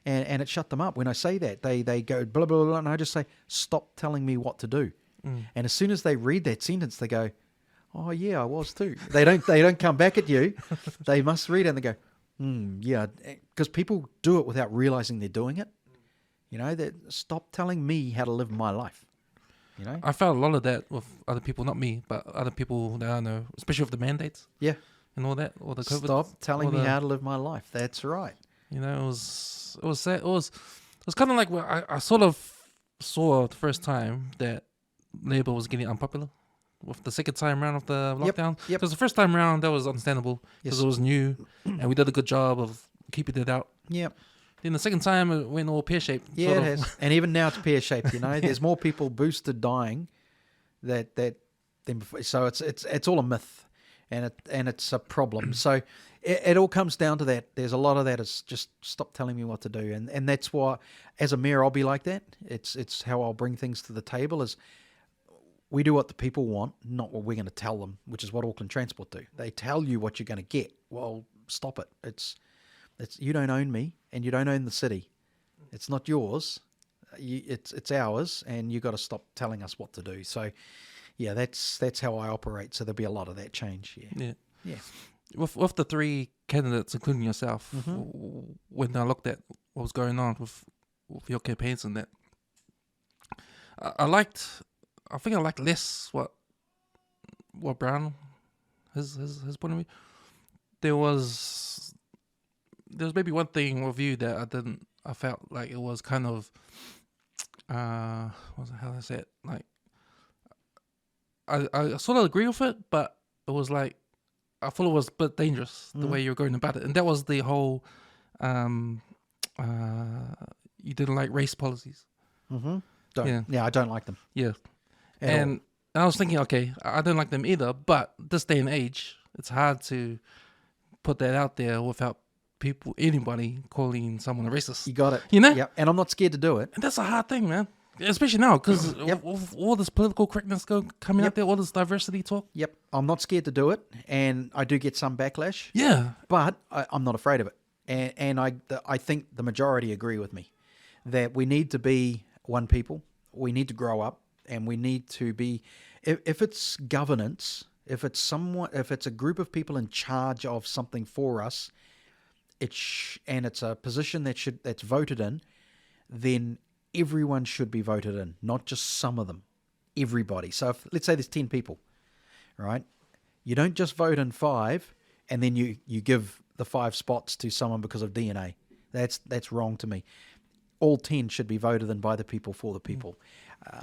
and it shut them up. When I say that, they go blah, blah, blah, and I just say, stop telling me what to do. And as soon as they read that sentence, they go, oh yeah, I was too. They don't come back at you. They must read it and they go, yeah, because people do it without realizing they're doing it. You know, that stop telling me how to live my life. You know, I felt a lot of that with other people, not me, but other people that I know, especially with the mandates. Yeah, and all that, or the COVID. Stop telling me how to live my life. That's right. You know, it was sad. It was kind of like where I sort of saw the first time that Labour was getting unpopular. With the second time round of the lockdown. Yep. Because the first time round, that was understandable because it was new and we did a good job of keeping it out. Yep. Then the second time, it went all pear-shaped. Yeah, it has. And even now it's pear-shaped, you know. There's more people boosted dying than before. So it's all a myth and it's a problem. So it all comes down to that. There's a lot of that is just stop telling me what to do. And that's why, as a mayor, I'll be like that. It's how I'll bring things to the table is we do what the people want, not what we're going to tell them, which is what Auckland Transport do. They tell you what you're going to get. Well, stop it. It's you don't own me, and you don't own the city. It's not yours. It's ours, and you got to stop telling us what to do. So, yeah, that's how I operate. So there'll be a lot of that change. Yeah. With the three candidates, including yourself, when I looked at what was going on with your campaigns and that, I think I liked less what Brown his point of view. There was maybe one thing with you that I felt like it was kind of how do I say it? Like I sort of agree with it, but it was like I thought it was a bit dangerous the way you were going about it, and that was the whole you didn't like race policies. I don't like them. Yeah. And I was thinking, okay, I don't like them either, but this day and age, it's hard to put that out there without anybody calling someone a racist. You got it. You know? Yeah, and I'm not scared to do it. And that's a hard thing, man. Especially now, because with all this political correctness coming out there, all this diversity talk. Yep, I'm not scared to do it, and I do get some backlash. Yeah. But I'm not afraid of it. And I think the majority agree with me that we need to be one people. We need to grow up. And we need to be, if it's governance, if it's a group of people in charge of something for us, and it's a position that's voted in, then everyone should be voted in, not just some of them, everybody. So let's say there's 10 people, right? You don't just vote in 5 and then you give the 5 spots to someone because of DNA. That's wrong to me. All 10 should be voted in by the people for the people.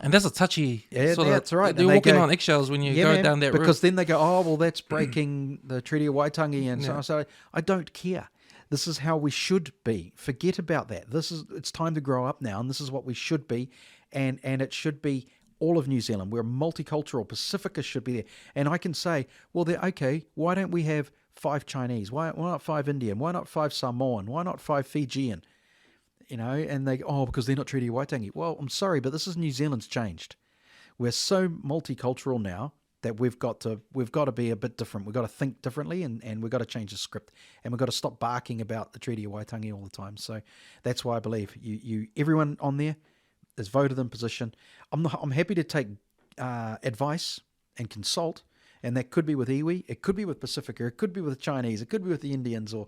And that's a touchy sort of... That's right. You're walking on eggshells when you go down that route. Because then they go, oh, well, that's breaking the Treaty of Waitangi. And so I don't care. This is how we should be. Forget about that. It's time to grow up now, and this is what we should be. And it should be all of New Zealand. We're multicultural. Pacifica should be there. And I can say, well, okay, why don't we have 5 Chinese? Why not 5 Indian? Why not 5 Samoan? Why not 5 Fijian? You know, and they go, because they're not Treaty of Waitangi. Well, I'm sorry, but this is New Zealand's changed. We're so multicultural now, that we've got to be a bit different. We've got to think differently, and we've got to change the script, and we've got to stop barking about the Treaty of Waitangi all the time. So that's why I believe everyone on there is voted in position. I'm happy to take advice and consult, and that could be with iwi, it could be with Pacifica, it could be with the Chinese, it could be with the Indians, or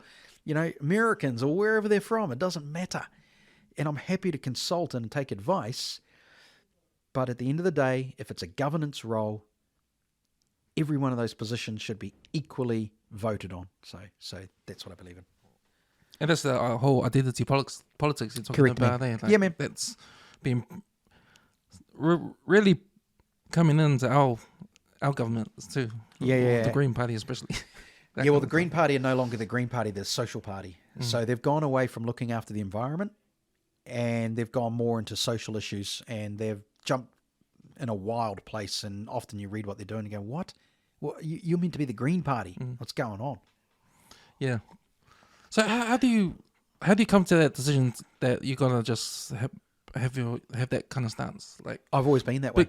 Americans, or wherever they're from. It doesn't matter, and I'm happy to consult and take advice. But at the end of the day, if it's a governance role, every one of those positions should be equally voted on. So that's what I believe in. And that's the whole identity politics you're talking Correct, about man. there. Yeah, man. That's been really coming into our governments too. Yeah. The Green Party especially. Yeah, well, the Green Party are no longer the Green Party, they're the Social Party. So they've gone away from looking after the environment, and they've gone more into social issues, and they've jumped in a wild place. And often you read what they're doing and go, what? Well, you're meant to be the Green Party. What's going on? Yeah. So how do you come to that decision that you're gonna just have that kind of stance? Like, I've always been that way.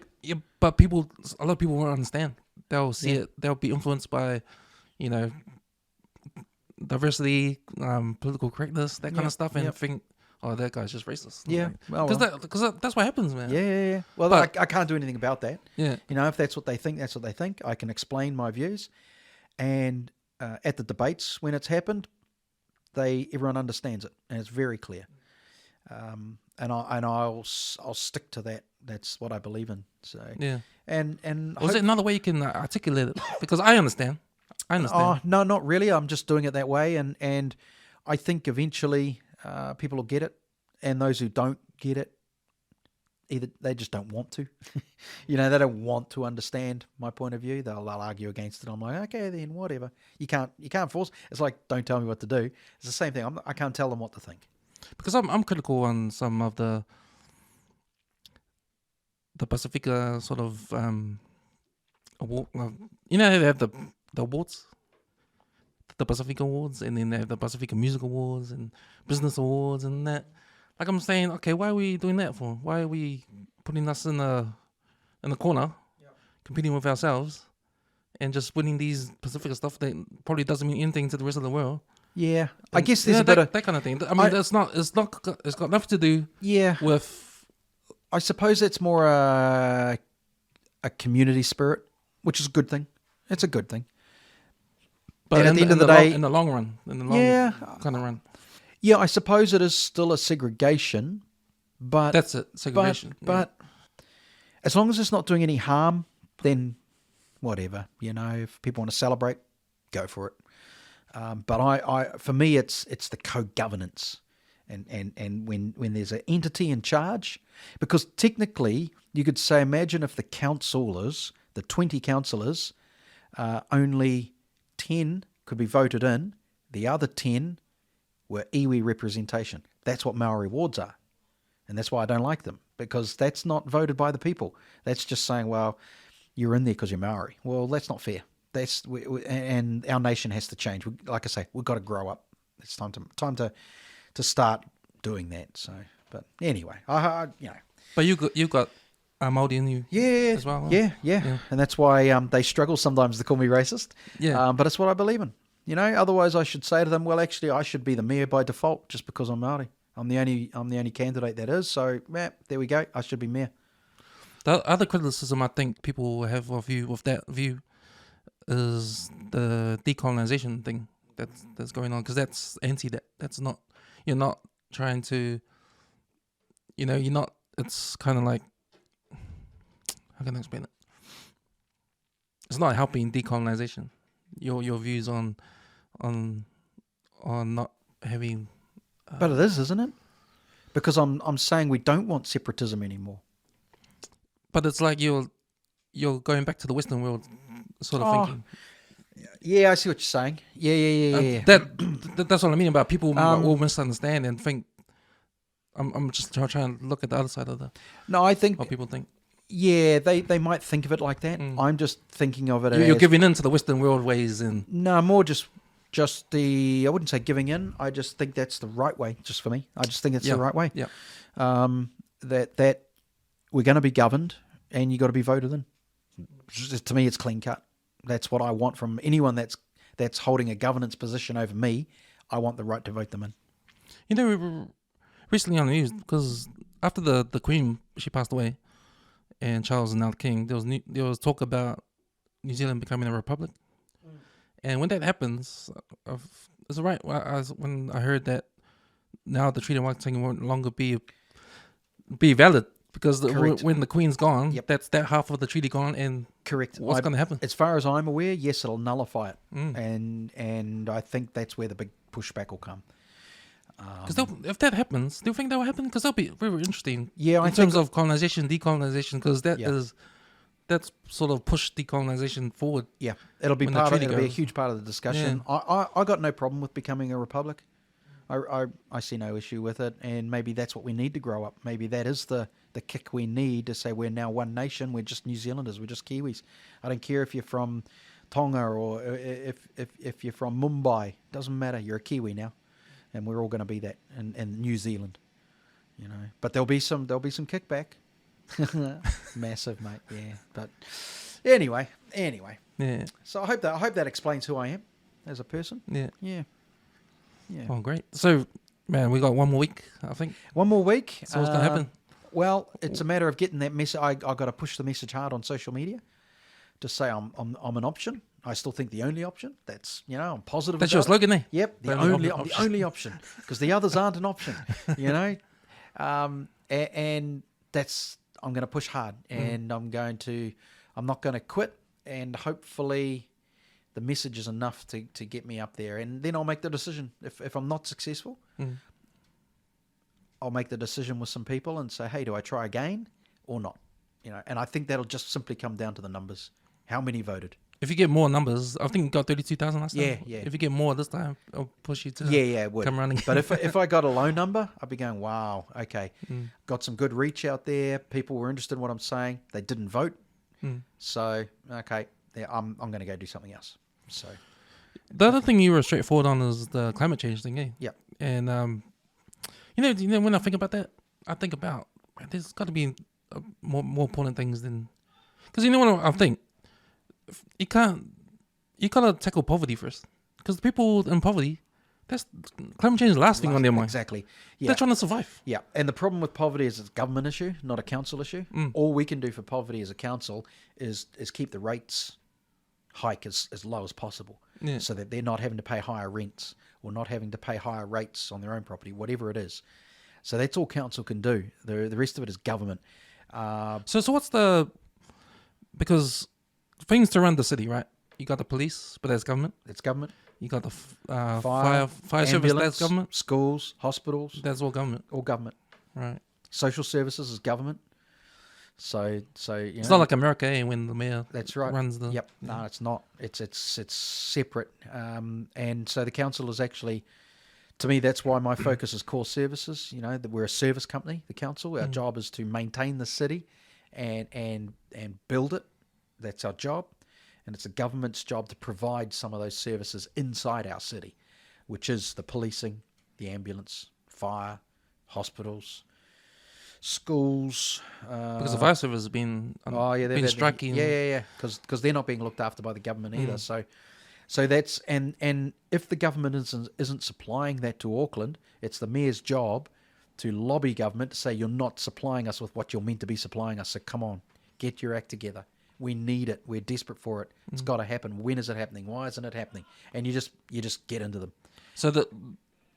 But a lot of people won't understand. They'll see it. They'll be influenced by, diversity, political correctness, that kind of stuff, and think, oh, that guy's just racist. Yeah, because that's what happens, man. Yeah. Well, I can't do anything about that. Yeah. If that's what they think, that's what they think. I can explain my views, and at the debates when it's happened, everyone understands it, and it's very clear. And I'll stick to that. That's what I believe in. So yeah. And was there another way you can articulate it? Because I understand. Oh no, not really. I'm just doing it that way, and I think eventually people will get it, and those who don't get it, either they just don't want to. They don't want to understand my point of view. They'll argue against it. I'm like, okay, then whatever. You can't force. It's like, don't tell me what to do. It's the same thing. I can't tell them what to think. Because I'm critical on some of the Pacifica sort of award. They have the awards, the Pacifica Awards, and then they have the Pacifica Music Awards and Business Awards and that. Like, I'm saying, okay, why are we doing that for? Why are we putting us in the corner, competing with ourselves, and just winning these Pacifica stuff that probably doesn't mean anything to the rest of the world? Yeah, And, I guess there's a bit of that kind of thing. I mean, it's got nothing to do. Yeah, with. I suppose it's more a community spirit, which is a good thing. It's a good thing. But at the end of the day, in the long run, kind of run. Yeah, I suppose it is still a segregation, but that's it, segregation. But as long as it's not doing any harm, then whatever. If people want to celebrate, go for it. But for me, it's the co-governance, and when there's an entity in charge, because technically you could say, imagine if the 20 councillors, only 10 could be voted in, the other 10 were iwi representation. That's what Maori wards are, and that's why I don't like them, because that's not voted by the people. That's just saying, well, you're in there because you're Maori. Well, that's not fair. And our nation has to change. Like I say, we've got to grow up. It's time to start doing that. So, but anyway, But you got Māori in you, as well. Yeah, and that's why they struggle sometimes to call me racist. Yeah, but it's what I believe in. Otherwise I should say to them, well, actually, I should be the mayor by default just because I'm Māori. I'm the only candidate that is. So, there we go. I should be mayor. The other criticism I think people have of you with that view is the decolonization thing that's going on, because that's anti that. That's not. You're not trying to. You're not. It's kind of like. How can I explain it? It's not helping decolonization. Your views on not having. But it is, isn't it? Because I'm saying we don't want separatism anymore. But it's like you're going back to the Western world sort of thinking. Yeah, I see what you're saying. Yeah. That's what I mean about people will misunderstand and think. I'm just trying to look at the other side of the. No, I think what people think. Yeah, they might think of it like that. I'm just thinking of it as... You're giving in to the Western world ways and... No, more just I wouldn't say giving in. I just think that's the right way, just for me. I just think it's the right way. Yeah. That we're going to be governed and you got to be voted in. To me, it's clean cut. That's what I want from anyone that's holding a governance position over me. I want the right to vote them in. You know, we were recently on the news because after the Queen, she passed away, and Charles is now the King, there was talk about New Zealand becoming a republic. And when that happens, it's right. When I heard that now the Treaty of Waitangi won't longer be valid because when the Queen's gone, that's that half of the treaty gone, and correct. What's going to happen? As far as I'm aware, yes, it'll nullify it, and I think that's where the big pushback will come. Because if that happens, do you think that will happen? Because that'll be very interesting. Yeah, in terms of colonization, decolonization, because that's sort of pushed decolonization forward. Yeah, it'll be a huge part of the discussion. Yeah. I got no problem with becoming a republic. I see no issue with it, and maybe that's what we need to grow up. Maybe that is the kick we need to say we're now one nation. We're just New Zealanders. We're just Kiwis. I don't care if you're from Tonga or if you're from Mumbai. Doesn't matter. You're a Kiwi now, and we're all going to be that in New Zealand. You know, but there'll be some kickback. Massive, mate. Yeah, but anyway. Yeah. So I hope that explains who I am as a person. Yeah. Oh, great. So, man, we got one more week, I think. One more week. So what's going to happen? Well, it's a matter of getting that message. I got to push the message hard on social media to say I'm an option. I still think the only option. That's I'm positive. That's your slogan, there. Yep, the only option, because the others aren't an option. And that's I'm going to push hard, and I'm not going to quit, and hopefully the message is enough to get me up there, and then I'll make the decision. If I'm not successful, I'll make the decision with some people and say, hey, do I try again or not? And I think that'll just simply come down to the numbers. How many voted? If you get more numbers, I think you got 32,000 last time. Yeah. If you get more this time, I'll push you to it would. Come running. But if I got a low number, I'd be going, wow, okay. Got some good reach out there. People were interested in what I'm saying. They didn't vote. So, okay, I'm going to go do something else. So, the other thing you were straightforward on is the climate change thing, eh? Yep. And, when I think about that, I think about, there's got to be more important things than... Because what I think? You got to tackle poverty first. Because the people in poverty, climate change is the last thing on their mind. Exactly. Yeah. They're trying to survive. Yeah. And the problem with poverty is it's a government issue, not a council issue. All we can do for poverty as a council is keep the rates hike as low as possible, so that they're not having to pay higher rents or not having to pay higher rates on their own property, whatever it is. So that's all council can do. The rest of it is government. So what's because things to run the city, right? You got the police, but that's government. It's government. You got the fire service, that's government. Schools, hospitals, that's all government. All government. Right. Social services is government. So it's not like America, when the mayor runs the... Yep. No, it's not. It's separate. And so the council is actually, to me, that's why my focus is core services. That we're a service company, the council. Our job is to maintain the city and build it. That's our job. And it's the government's job to provide some of those services inside our city, which is the policing, the ambulance, fire, hospitals, schools. Because the fire service has been striking. Yeah. Because they're not being looked after by the government either. So that's and if the government isn't supplying that to Auckland, it's the mayor's job to lobby government to say you're not supplying us with what you're meant to be supplying us. So come on, get your act together. We need it. We're desperate for it. It's got to happen. When is it happening? Why isn't it happening? And you just get into them. So that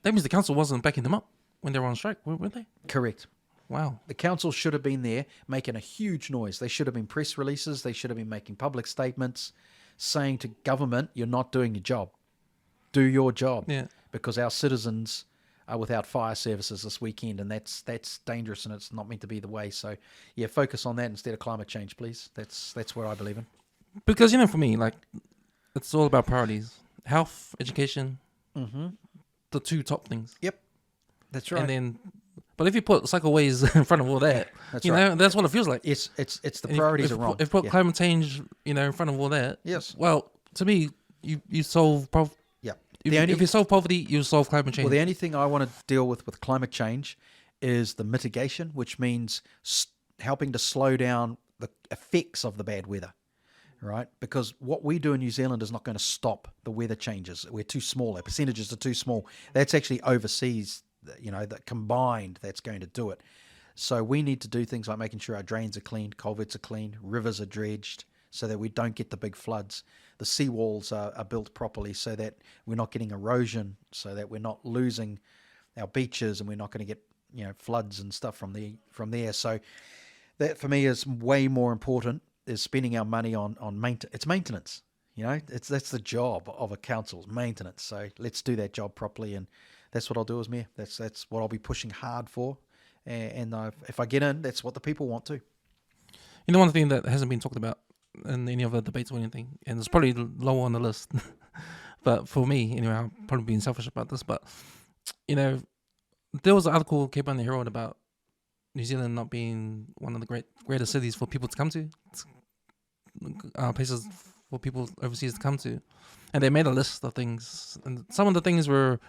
means the council wasn't backing them up when they were on strike, weren't they? Correct. Wow. The council should have been there making a huge noise. They should have been press releases. They should have been making public statements saying to government, you're not doing your job. Do your job. Yeah. Because our citizens are without fire services this weekend, and that's dangerous, and it's not meant to be the way. So, yeah, focus on that instead of climate change, please. That's what I believe in. Because, for me, it's all about priorities. Health, education, the two top things. Yep. That's right. And then... But if you put cycleways in front of all that, right. That's what it feels like. It's the priorities are wrong. If you put climate change, in front of all that, yes. Well, to me, you solve poverty. Yeah. If you solve poverty, you solve climate change. Well, the only thing I want to deal with climate change is the mitigation, which means helping to slow down the effects of the bad weather. right? Because what we do in New Zealand is not going to stop the weather changes. We're too small. Our percentages are too small. That's actually overseas, that combined, that's going to do it. So we need to do things like making sure our drains are cleaned, culverts are cleaned, rivers are dredged, so that we don't get the big floods. The seawalls are built properly so that we're not getting erosion, so that we're not losing our beaches, and we're not going to get floods and stuff from there. So that for me is way more important, is spending our money on maintenance. It's maintenance. That's the job of a council, maintenance. So let's do that job properly, and that's what I'll do as mayor. That's what I'll be pushing hard for. And if I get in, that's what the people want to. One thing that hasn't been talked about in any of the debates or anything, and it's probably low on the list, but for me, anyway, I'm probably being selfish about this, but, there was an article came on the Herald about New Zealand not being one of the greatest cities for people to come to, places for people overseas to come to. And they made a list of things, and some of the things were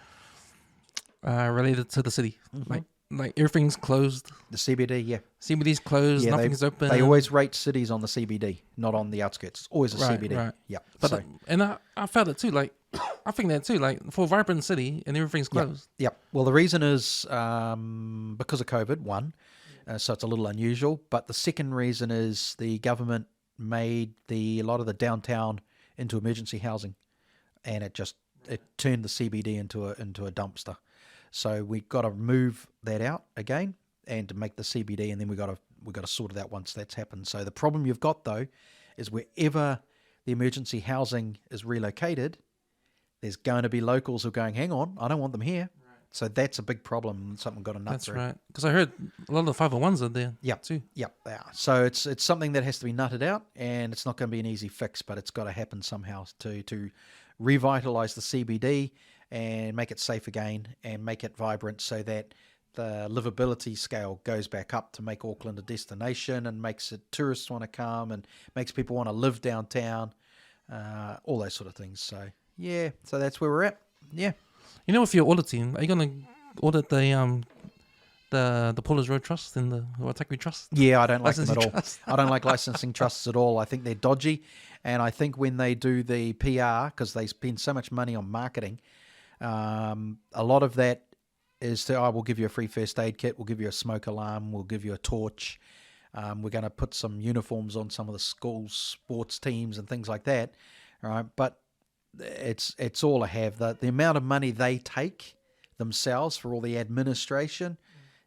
related to the city. Mm-hmm. Like everything's closed. The CBD, yeah. CBD's closed, yeah, nothing's open. They always rate cities on the CBD, not on the outskirts. It's always a CBD. Right. Yeah. But I felt it too. Like, I think that too. Like, for a vibrant city and everything's closed. Yeah. Well, the reason is because of COVID, one. So it's a little unusual. But the second reason is the government made a lot of the downtown into emergency housing, and it turned the CBD into a dumpster. So we got to move that out again, and to make the CBD, and then we got to sort it out once that's happened. So the problem you've got though is wherever the emergency housing is relocated, there's going to be locals who are going, hang on, I don't want them here. Right. So that's a big problem. Something got a nut through. That's right. Because I heard a lot of the 501s are there. Yeah, too. Yeah, they are. So it's something that has to be nutted out, and it's not going to be an easy fix, but it's got to happen somehow to revitalise the CBD and make it safe again and make it vibrant, so that the livability scale goes back up to make Auckland a destination, and makes it tourists want to come, and makes people want to live downtown, all those sort of things. So yeah, so that's where we're at. Yeah. If you're auditing, are you going to audit the Paulers Road Trust and the Waitakere Trust? Yeah, I don't like them at all. I don't like licensing trusts at all. I think they're dodgy, and I think when they do the PR, because they spend so much money on marketing, a lot of that is we'll give you a free first aid kit, we'll give you a smoke alarm, we'll give you a torch, we're going to put some uniforms on some of the school sports teams and things like that. All right, but it's all a have. The amount of money they take themselves for all the administration,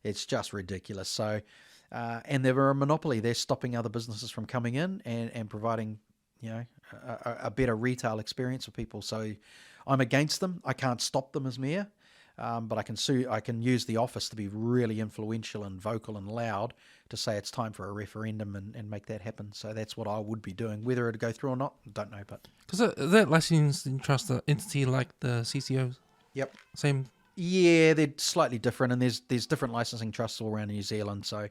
it's just ridiculous. So, and they're a monopoly. They're stopping other businesses from coming in and providing, a better retail experience for people. So I'm against them. I can't stop them as mayor, but I can sue. I can use the office to be really influential and vocal and loud to say it's time for a referendum and make that happen. So that's what I would be doing. Whether it'll go through or not, don't know. But because that licensing trust entity like the CCOs. Yep. Same. Yeah, they're slightly different, and there's different licensing trusts all around New Zealand. So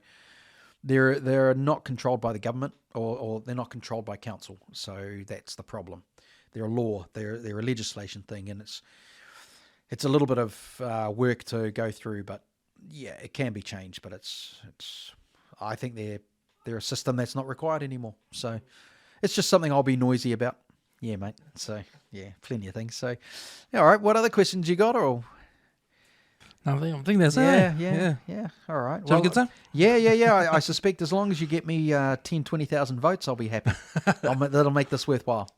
they're not controlled by the government, or they're not controlled by council. So that's the problem. They're a law. They're a legislation thing, and it's a little bit of work to go through. But yeah, it can be changed. But it's I think they're a system that's not required anymore. So it's just something I'll be noisy about. Yeah, mate. So yeah, plenty of things. So all right, what other questions you got? Or I think that's it. Yeah. All right. Did you have a good time? Yeah. I suspect as long as you get me 10, 20,000 votes, I'll be happy. That'll make this worthwhile.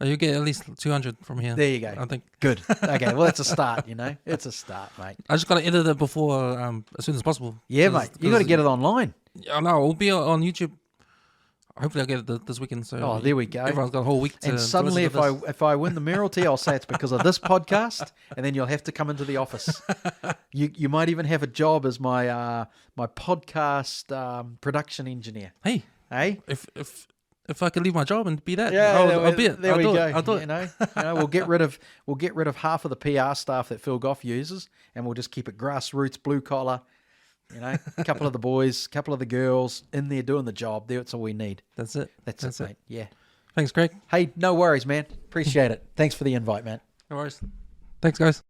You get at least 200 from here. There you go. I think. Good. Okay. Well, it's a start. It's a start, mate. I just got to edit it before as soon as possible. Yeah, mate. You got to get it online. Yeah, no, it'll be on YouTube. Hopefully, I'll get it this weekend. So there we go. Everyone's got a whole week to. And suddenly, if I win the mayoralty, I'll say it's because of this podcast, and then you'll have to come into the office. You might even have a job as my podcast production engineer. Hey, if I could leave my job and be that, I'll be it. There we go. I'll do it. We'll get rid of half of the PR staff that Phil Goff uses, and we'll just keep it grassroots, blue collar. A couple of the boys, couple of the girls in there doing the job. That's all we need. That's it. That's it, mate. Yeah. Thanks, Craig. Hey, no worries, man. Appreciate it. Thanks for the invite, man. No worries. Thanks, guys.